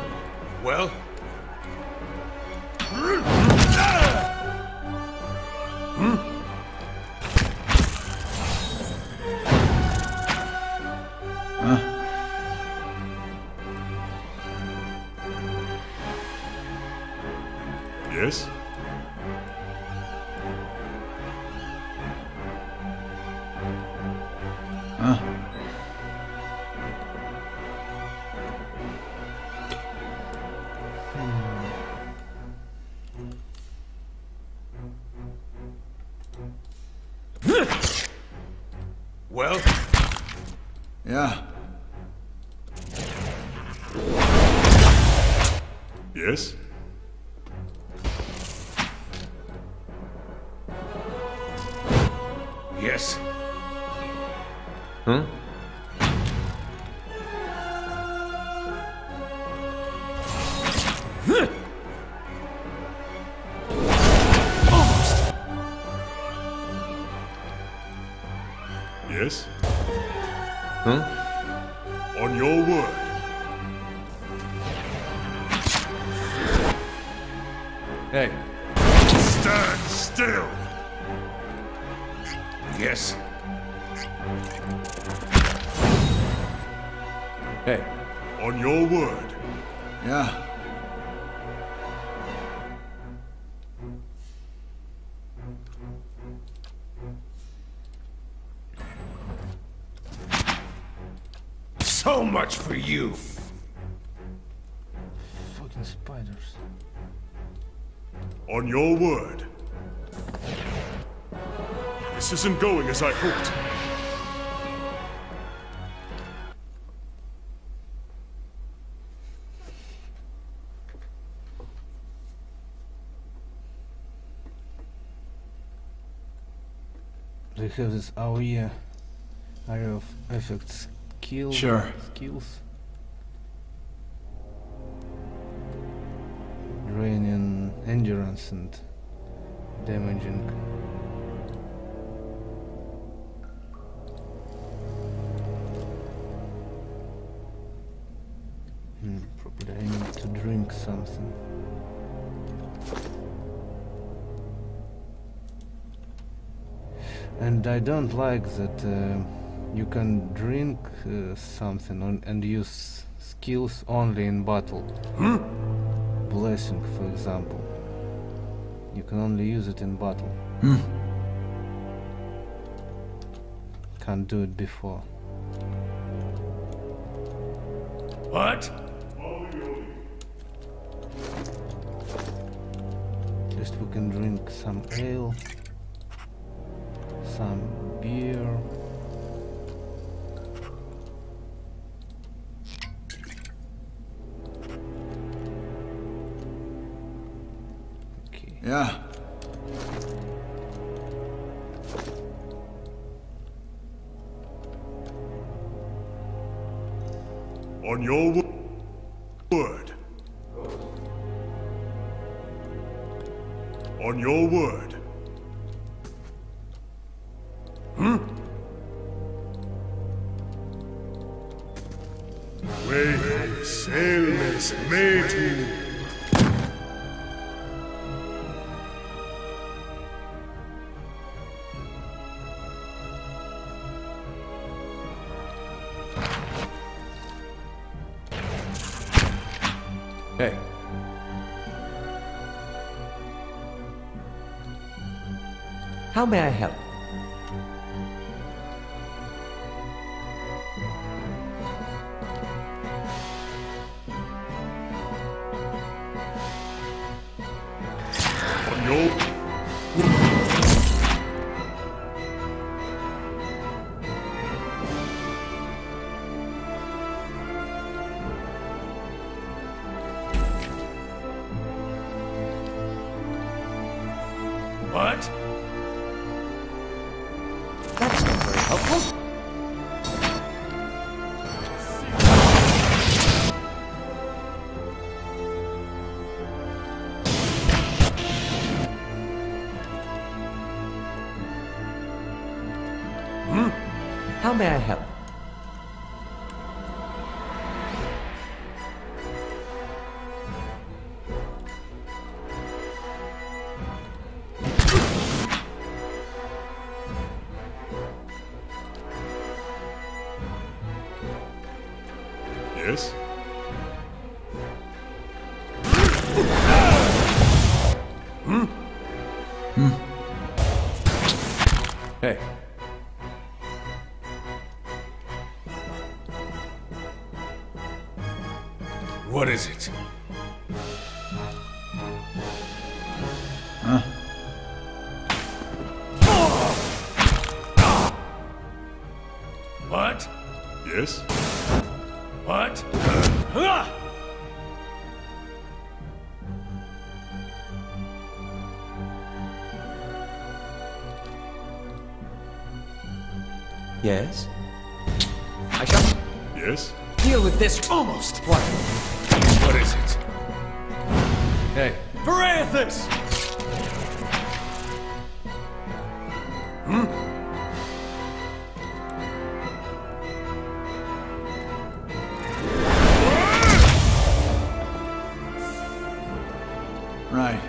Well? Yes? Well? Yeah. Yes? Yes. Huh? Yes? Huh? On your word. Hey. Stand still. Yes. Hey. On your word. Yeah. So much for you. Fucking spiders. On your word. This isn't going as I hoped. They have this AOE area of effect skills. Draining endurance and damaging. But I need to drink something. And I don't like that you can drink something and use skills only in battle. Blessing, for example. You can only use it in battle. Can't do it before. What? At least we can drink some ale, some beer. Okay. Yeah. On your word. On your word. Selmes metu. Hey. How may I help? On your What? That's not very helpful. How may I help? yes. Hey. What is it? Huh? What? Yes. What? Yes? I shall Yes. deal with this almost. What? What is it? Hey. Verathis! Right.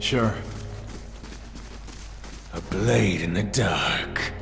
Sure. A blade in the dark.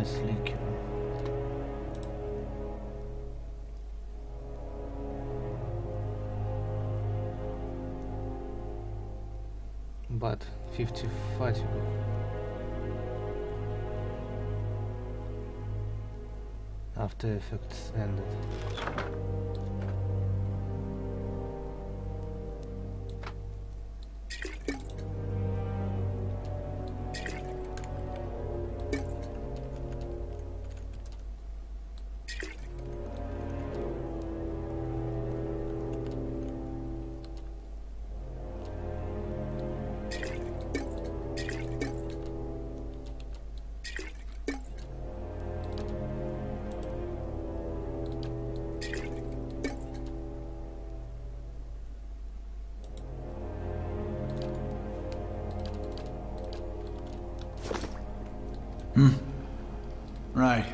nice liquor. But 50 fatigue. After Effects ended. Right.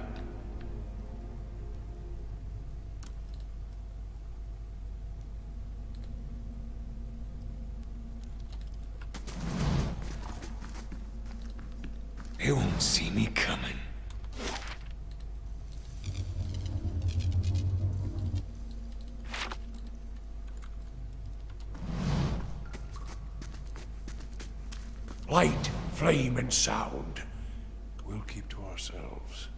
They won't see me coming. Light, flame, and sound. We'll keep to ourselves.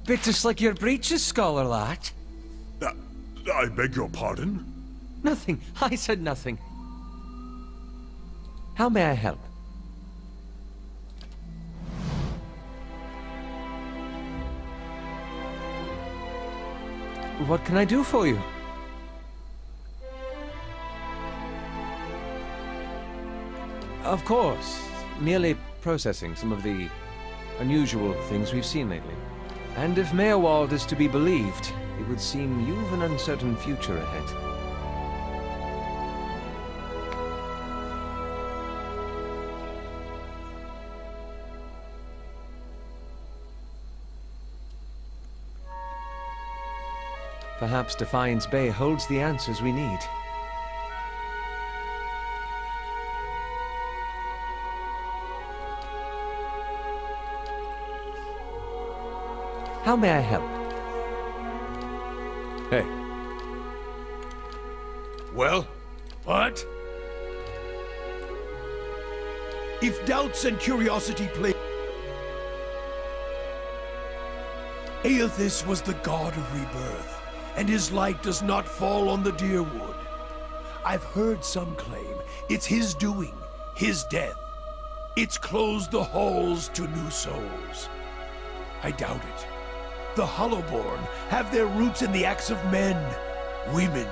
Bit to slick your breeches, scholar lad. I beg your pardon? Nothing. I said nothing. How may I help? What can I do for you? Of course. Merely processing some of the unusual things we've seen lately. And if Meowald is to be believed, it would seem you've an uncertain future ahead. Perhaps Defiance Bay holds the answers we need. How may I help? Hey. Well? What? If doubts and curiosity play... Aethys was the god of rebirth, and his light does not fall on the deer wood. I've heard some claim it's his doing, his death. It's closed the halls to new souls. I doubt it. The Hollowborn have their roots in the acts of men, women.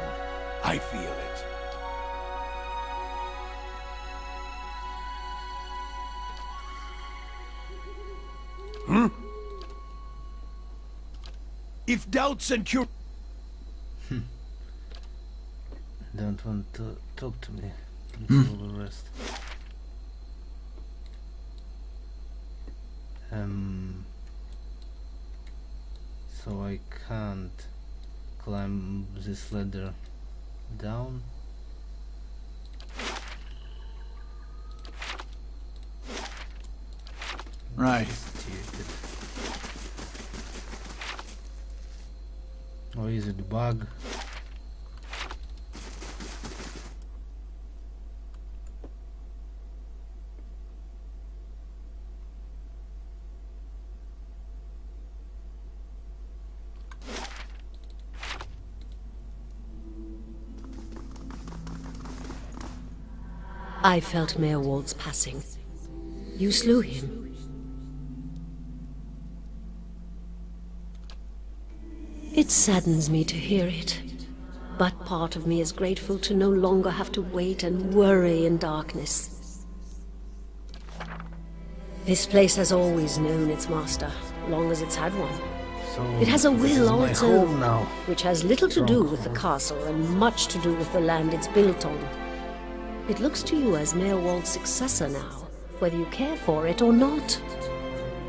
I feel it. Hmm? If doubts and Don't want to talk to me until the rest. So I can't climb this ladder down. Right. Stupid. Or is it bug? I felt Mayor Wald's passing. You slew him. It saddens me to hear it, but part of me is grateful to no longer have to wait and worry in darkness. This place has always known its master, long as it's had one. So It has a will all its own, now. which has little to do with the castle and much to do with the land it's built on. It looks to you as Mayor Wald's successor now, whether you care for it or not.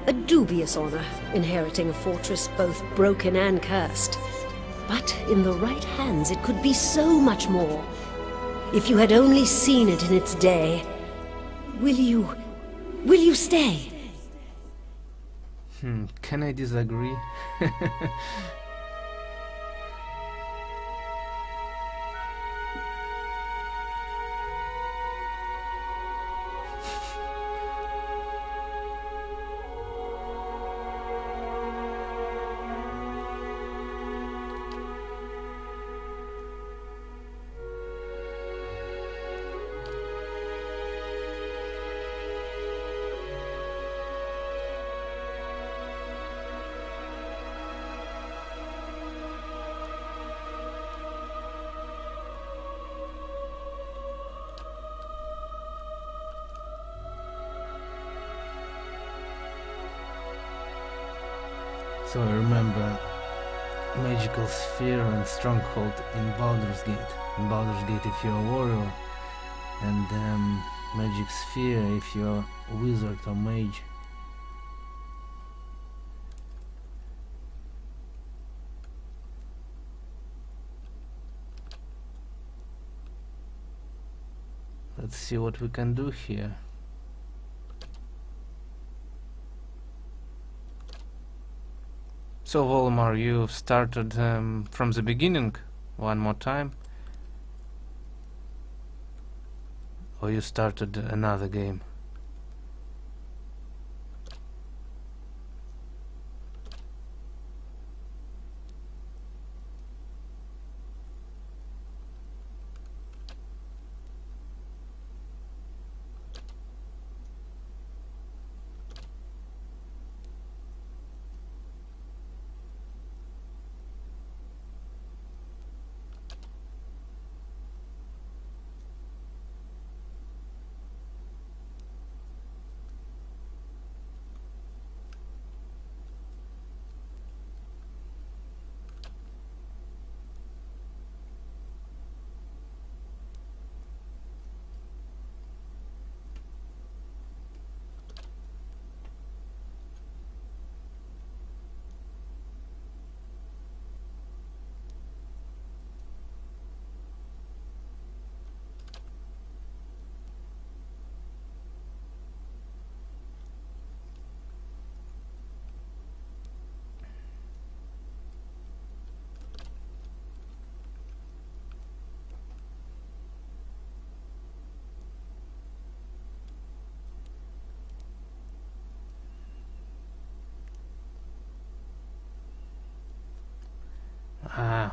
A dubious honor, inheriting a fortress both broken and cursed. But in the right hands it could be so much more. If you had only seen it in its day. Will you stay? Can I disagree? So I remember magical sphere and stronghold in Baldur's Gate. In Baldur's Gate if you're a warrior, and magic sphere if you're a wizard or mage. Let's see what we can do here. So Volmar, you've started from the beginning one more time? Or you started another game?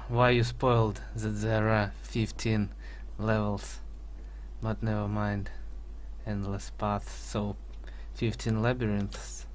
Why you spoiled that there are 15 levels, but never mind. Endless paths, so 15 labyrinths.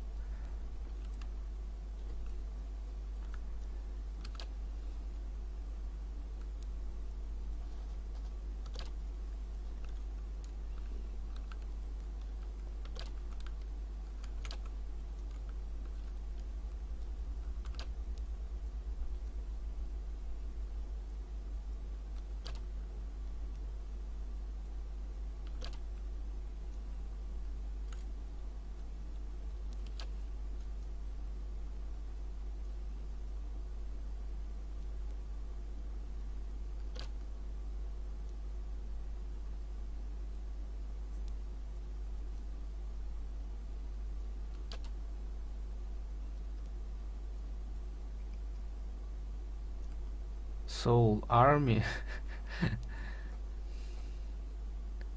Soul Army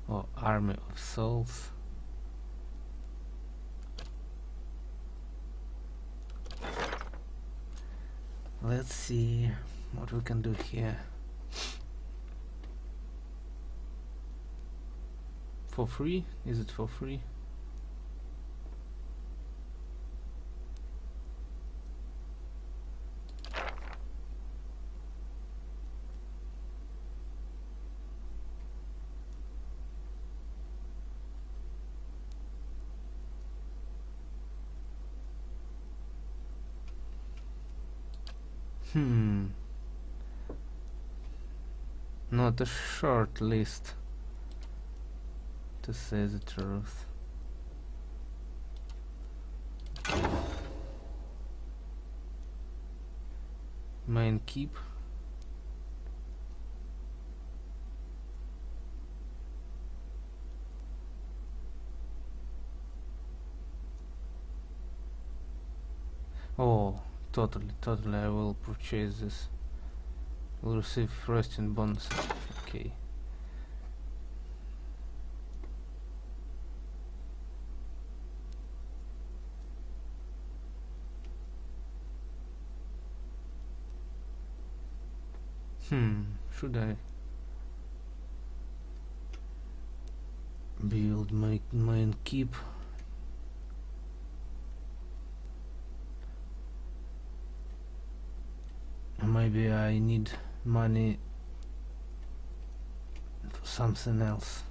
or Army of Souls. Let's see what we can do here. for free? Is it for free? Not a short list, to say the truth. Main keep. Oh, totally, I will purchase this. Will receive resting bonus. Okay. Should I build my main keep? Maybe I need money for something else.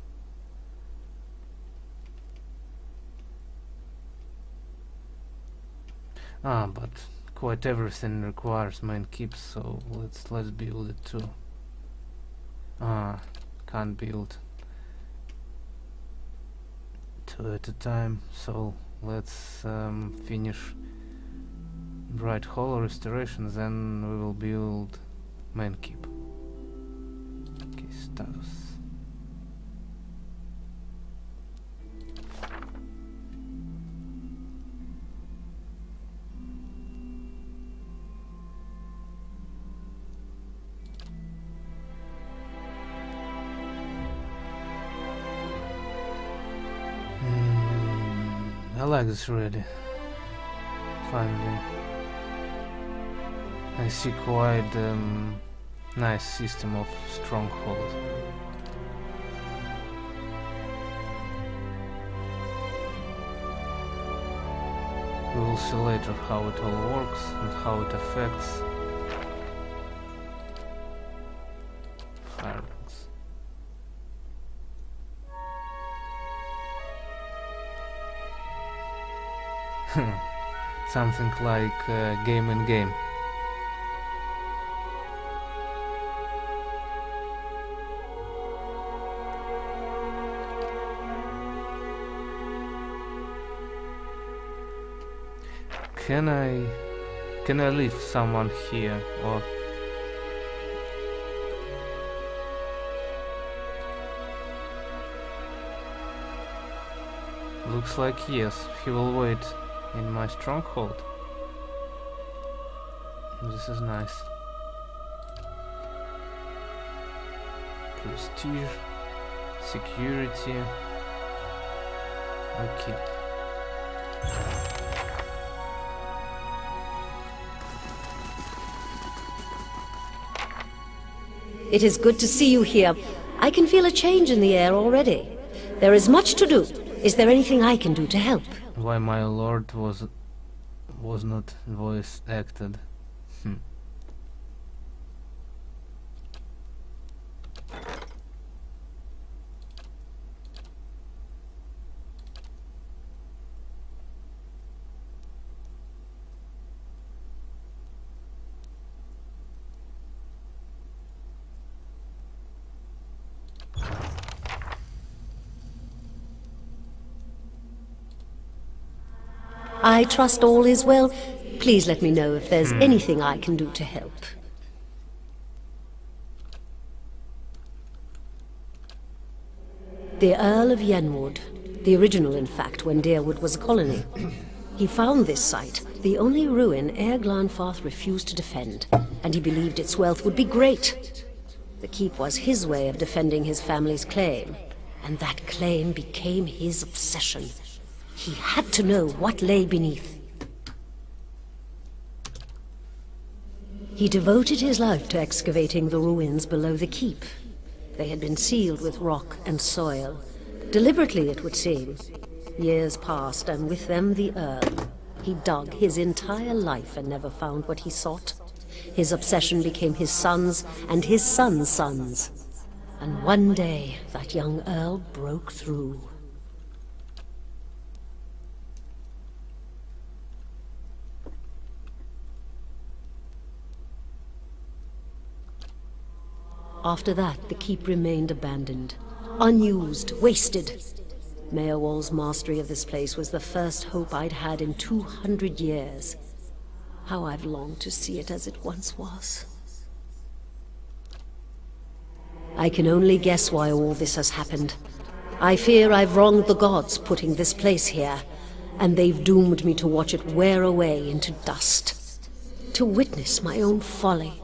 But quite everything requires main keeps, so let's build it too. Can't build two at a time, so let's finish Bright Hollow restoration, then we will build main keep. Okay, status. I like this really. Finally. I see quite nice system of stronghold. We will see later how it all works and how it affects firelings. Something like game in game. Can I leave someone here, or looks like yes, he will wait in my stronghold. This is nice. Prestige, security. Okay. It is good to see you here. I can feel a change in the air already. There is much to do. Is there anything I can do to help? Why my lord was not voice acted? I trust all is well. Please let me know if there's anything I can do to help. The Earl of Yenwood, the original in fact when Deerwood was a colony. He found this site, the only ruin Ere Glanfarth refused to defend, and he believed its wealth would be great. The keep was his way of defending his family's claim, and that claim became his obsession. He had to know what lay beneath. He devoted his life to excavating the ruins below the keep. They had been sealed with rock and soil, Deliberately, it would seem. Years passed, and with them the Earl. He dug his entire life and never found what he sought. His obsession became his sons and his sons' sons. And one day, that young Earl broke through. After that, the keep remained abandoned, unused, wasted. Mayor Wall's mastery of this place was the first hope I'd had in 200 years. How I've longed to see it as it once was. I can only guess why all this has happened. I fear I've wronged the gods putting this place here, and they've doomed me to watch it wear away into dust. To witness my own folly.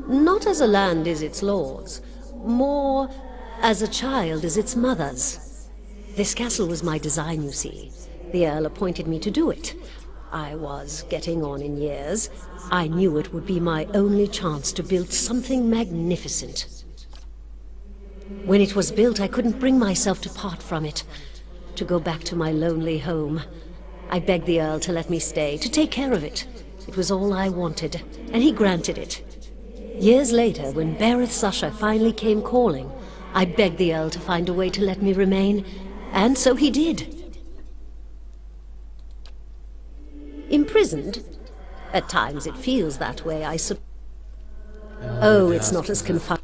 Not as a land is its lord's, more as a child is its mother's. This castle was my design, you see. The Earl appointed me to do it. I was getting on in years. I knew it would be my only chance to build something magnificent. When it was built, I couldn't bring myself to part from it, to go back to my lonely home. I begged the Earl to let me stay, to take care of it. It was all I wanted, and he granted it. Years later, when Bereth's usher finally came calling, I begged the Earl to find a way to let me remain, and so he did. Imprisoned? At times it feels that way, I suppose. Oh, it's not as confined.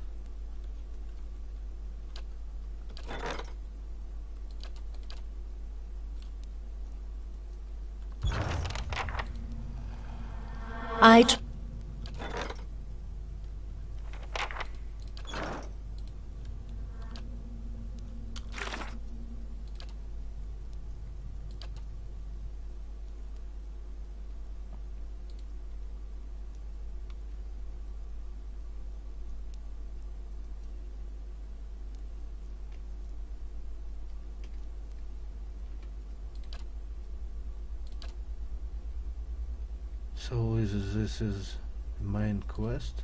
So this is the main quest?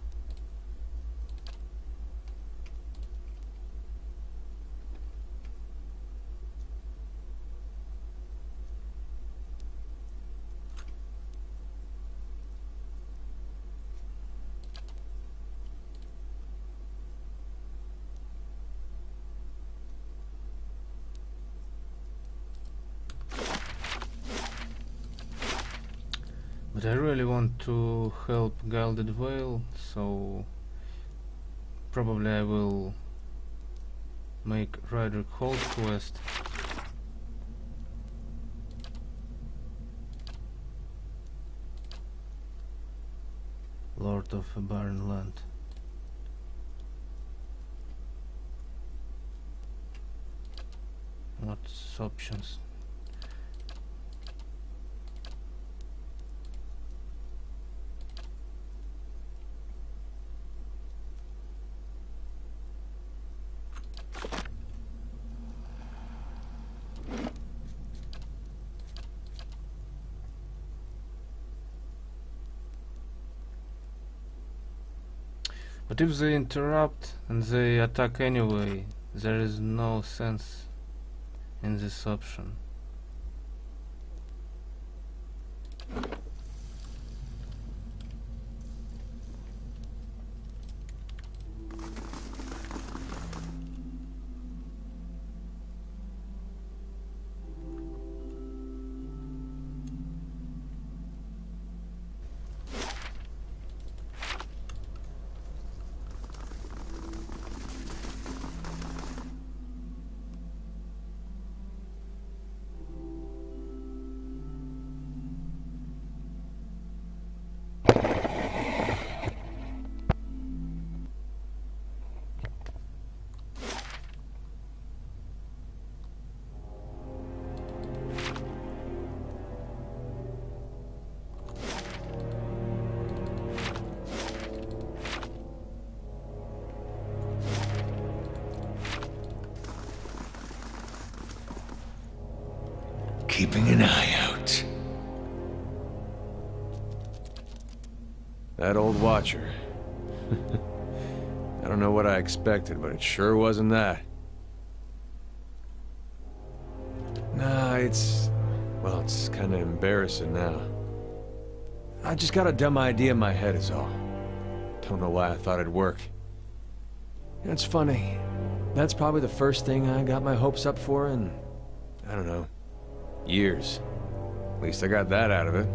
But I really want to help Gilded Vale, so probably I will make Roderick Hall's quest. Lord of a Barren Land. What's options? But if they interrupt and they attack anyway, there is no sense in this option. Keeping an eye out. That old watcher. I don't know what I expected, but it sure wasn't that. Nah, well, it's kind of embarrassing now. I just got a dumb idea in my head is all. Don't know why I thought it'd work. It's funny. That's probably the first thing I got my hopes up for in, I don't know, years. At least I got that out of it.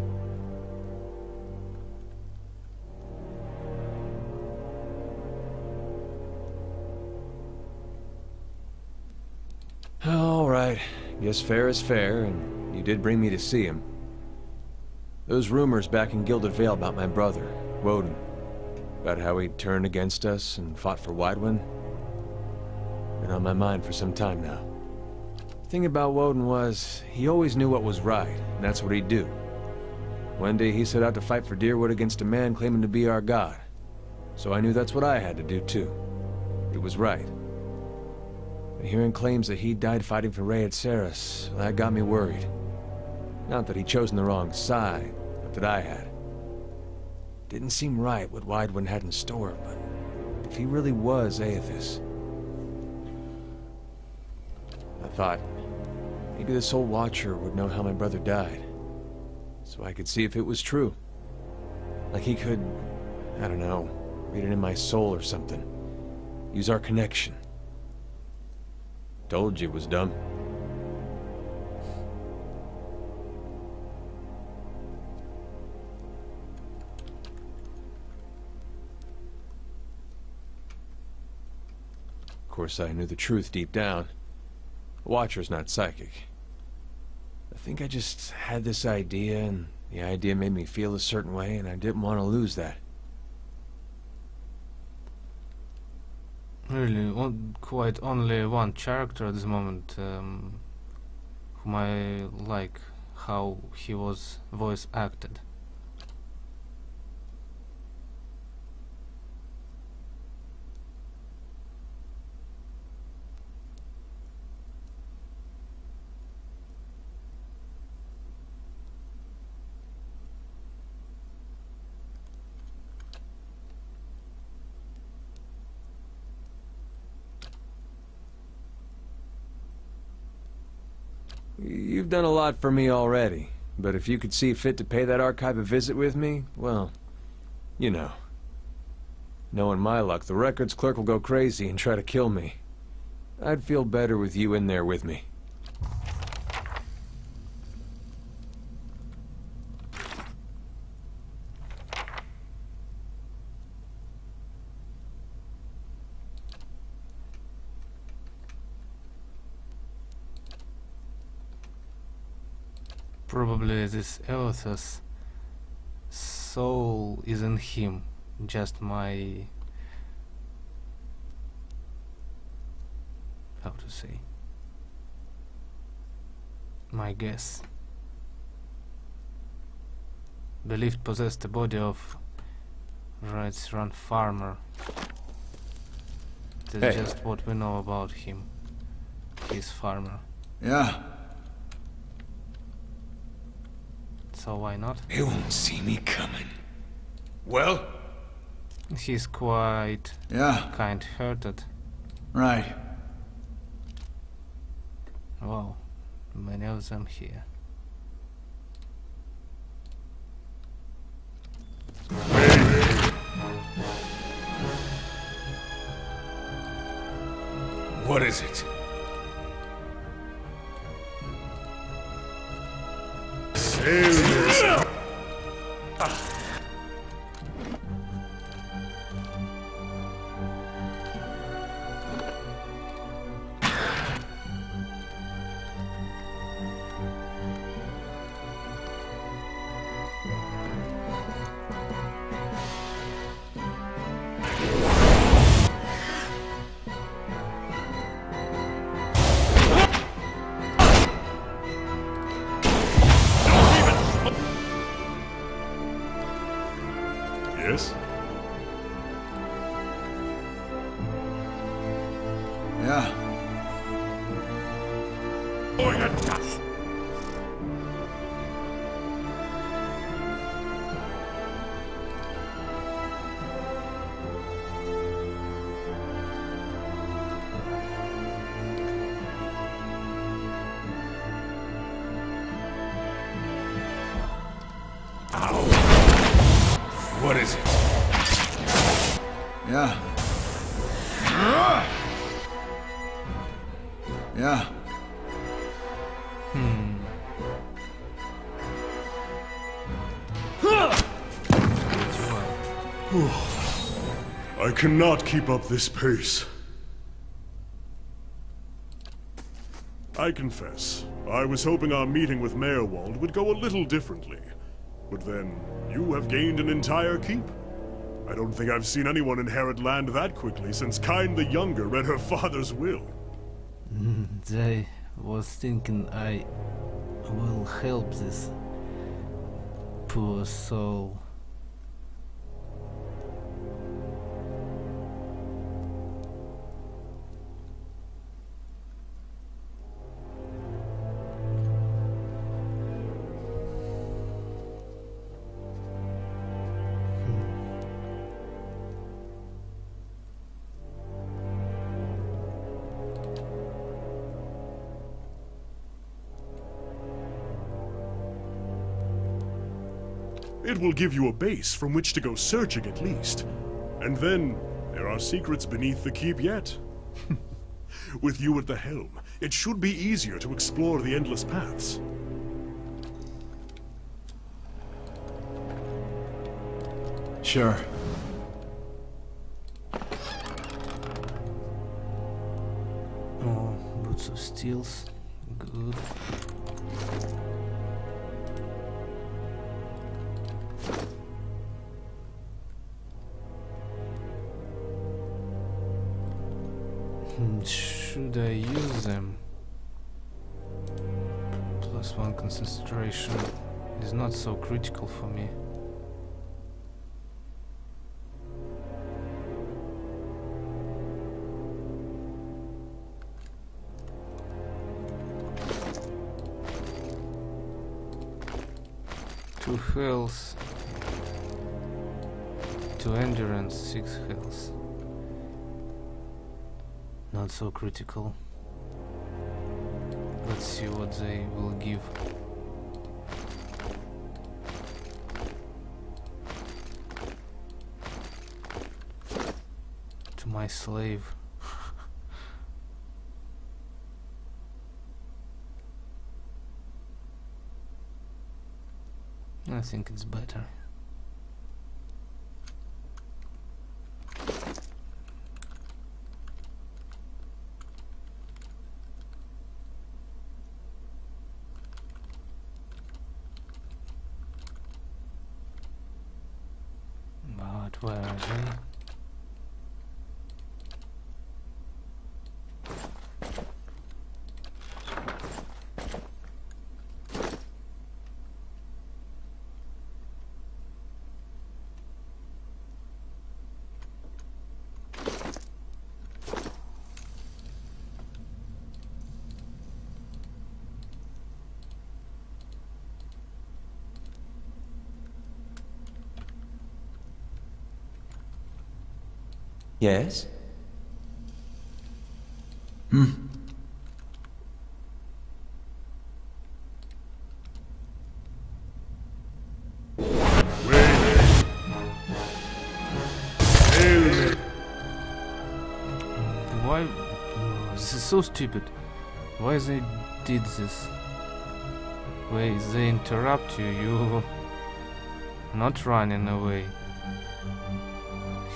All right. Guess fair is fair, and you did bring me to see him. Those rumors back in Gilded Vale about my brother, Woden, about how he turned against us and fought for Widewind, been on my mind for some time now. The thing about Woden was, he always knew what was right, and that's what he'd do. One day he set out to fight for Deerwood against a man claiming to be our god. So I knew that's what I had to do too. It was right. But hearing claims that he died fighting for Rey at Ceres, that got me worried. Not that he'd chosen the wrong side, but that I had. Didn't seem right what Widewind had in store, but if he really was Aethys, I thought, maybe this old Watcher would know how my brother died, so I could see if it was true. Like he could, I don't know, read it in my soul or something. Use our connection. Told you it was dumb. Of course, I knew the truth deep down. A Watcher's not psychic. I think I just had this idea, and the idea made me feel a certain way, and I didn't want to lose that. Really, quite only one character at this moment whom I like how he was voice acted. You've done a lot for me already, but if you could see fit to pay that archive a visit with me, well, you know. Knowing my luck, the records clerk will go crazy and try to kill me. I'd feel better with you in there with me. Probably this Aethys soul is in him, just my... how to say? My guess. Believed possessed the body of Rights Run farmer. That's just what we know about him. He's farmer. Yeah. So why not? He won't see me coming. Well? He's quite kind-hearted. Right. Wow, many of them here. What is it? Yes? Yeah. What is it? Yeah. Yeah. I cannot keep up this pace. I confess, I was hoping our meeting with Mayor Wald would go a little differently. But then, you have gained an entire keep. I don't think I've seen anyone inherit land that quickly since Kain the Younger read her father's will. I was thinking I will help this poor soul. It will give you a base from which to go searching at least. And then, there are secrets beneath the keep yet. With you at the helm, it should be easier to explore the endless paths. Sure. Oh, boots of steels. Good. Should I use them? +1 concentration is not so critical for me. Two health, 2 endurance, 6 health. Not so critical. Let's see what they will give. To my slave. I think it's better. But where are they? Yes? Why? This is so stupid. Why they did this? Why they interrupt you? You not running away.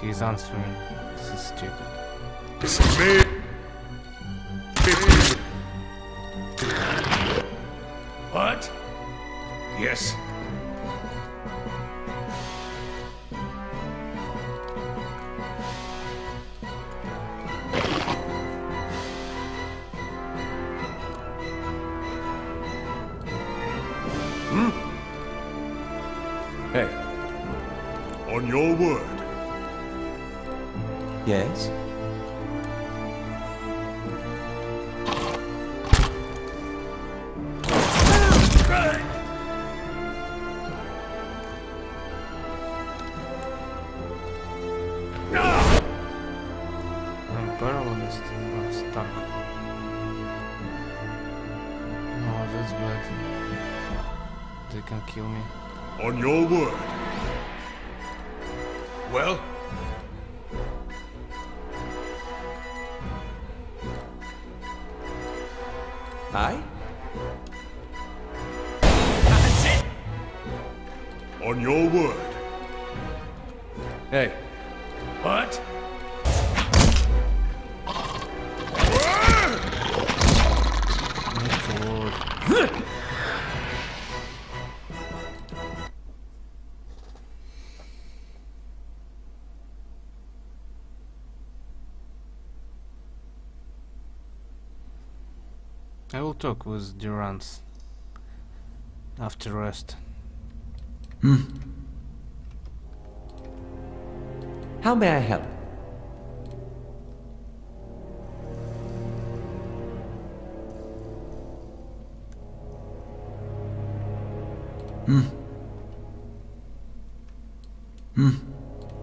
He's answering. This is stupid. What? Yes. Hey. On your word. Yes? I'm paralyzed. I'm stuck. Oh, that's bad. They can kill me. On your word. Well? Aye? That's it! On your word. Hey, What? I will talk with Durance after rest. How may I help?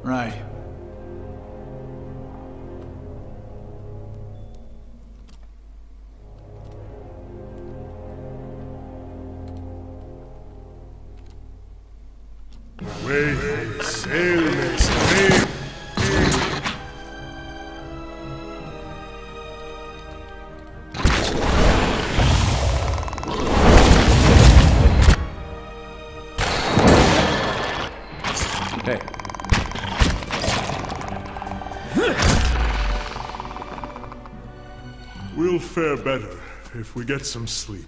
Right. Way, sail, mates, way. hey. We'll fare better if we get some sleep.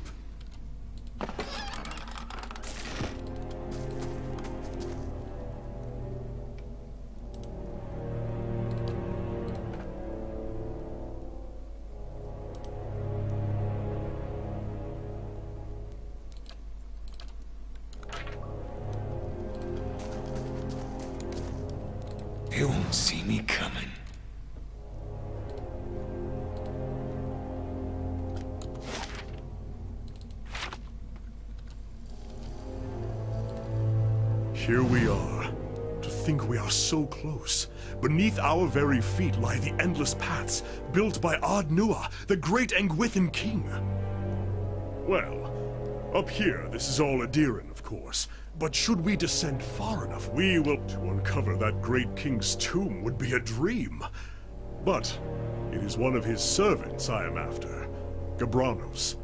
They won't see me coming. Here we are. To think we are so close. Beneath our very feet lie the endless paths built by Ard-Nua, the great Engwithan king. Well, up here this is all Adiran, of course. But should we descend far enough, we will... To uncover that great king's tomb would be a dream. But it is one of his servants I am after. Gabranos.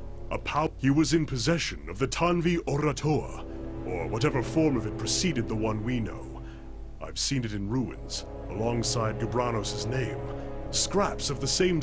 He was in possession of the Tanvi Oratoa, or whatever form of it preceded the one we know. I've seen it in ruins, alongside Gabranos' name. Scraps of the same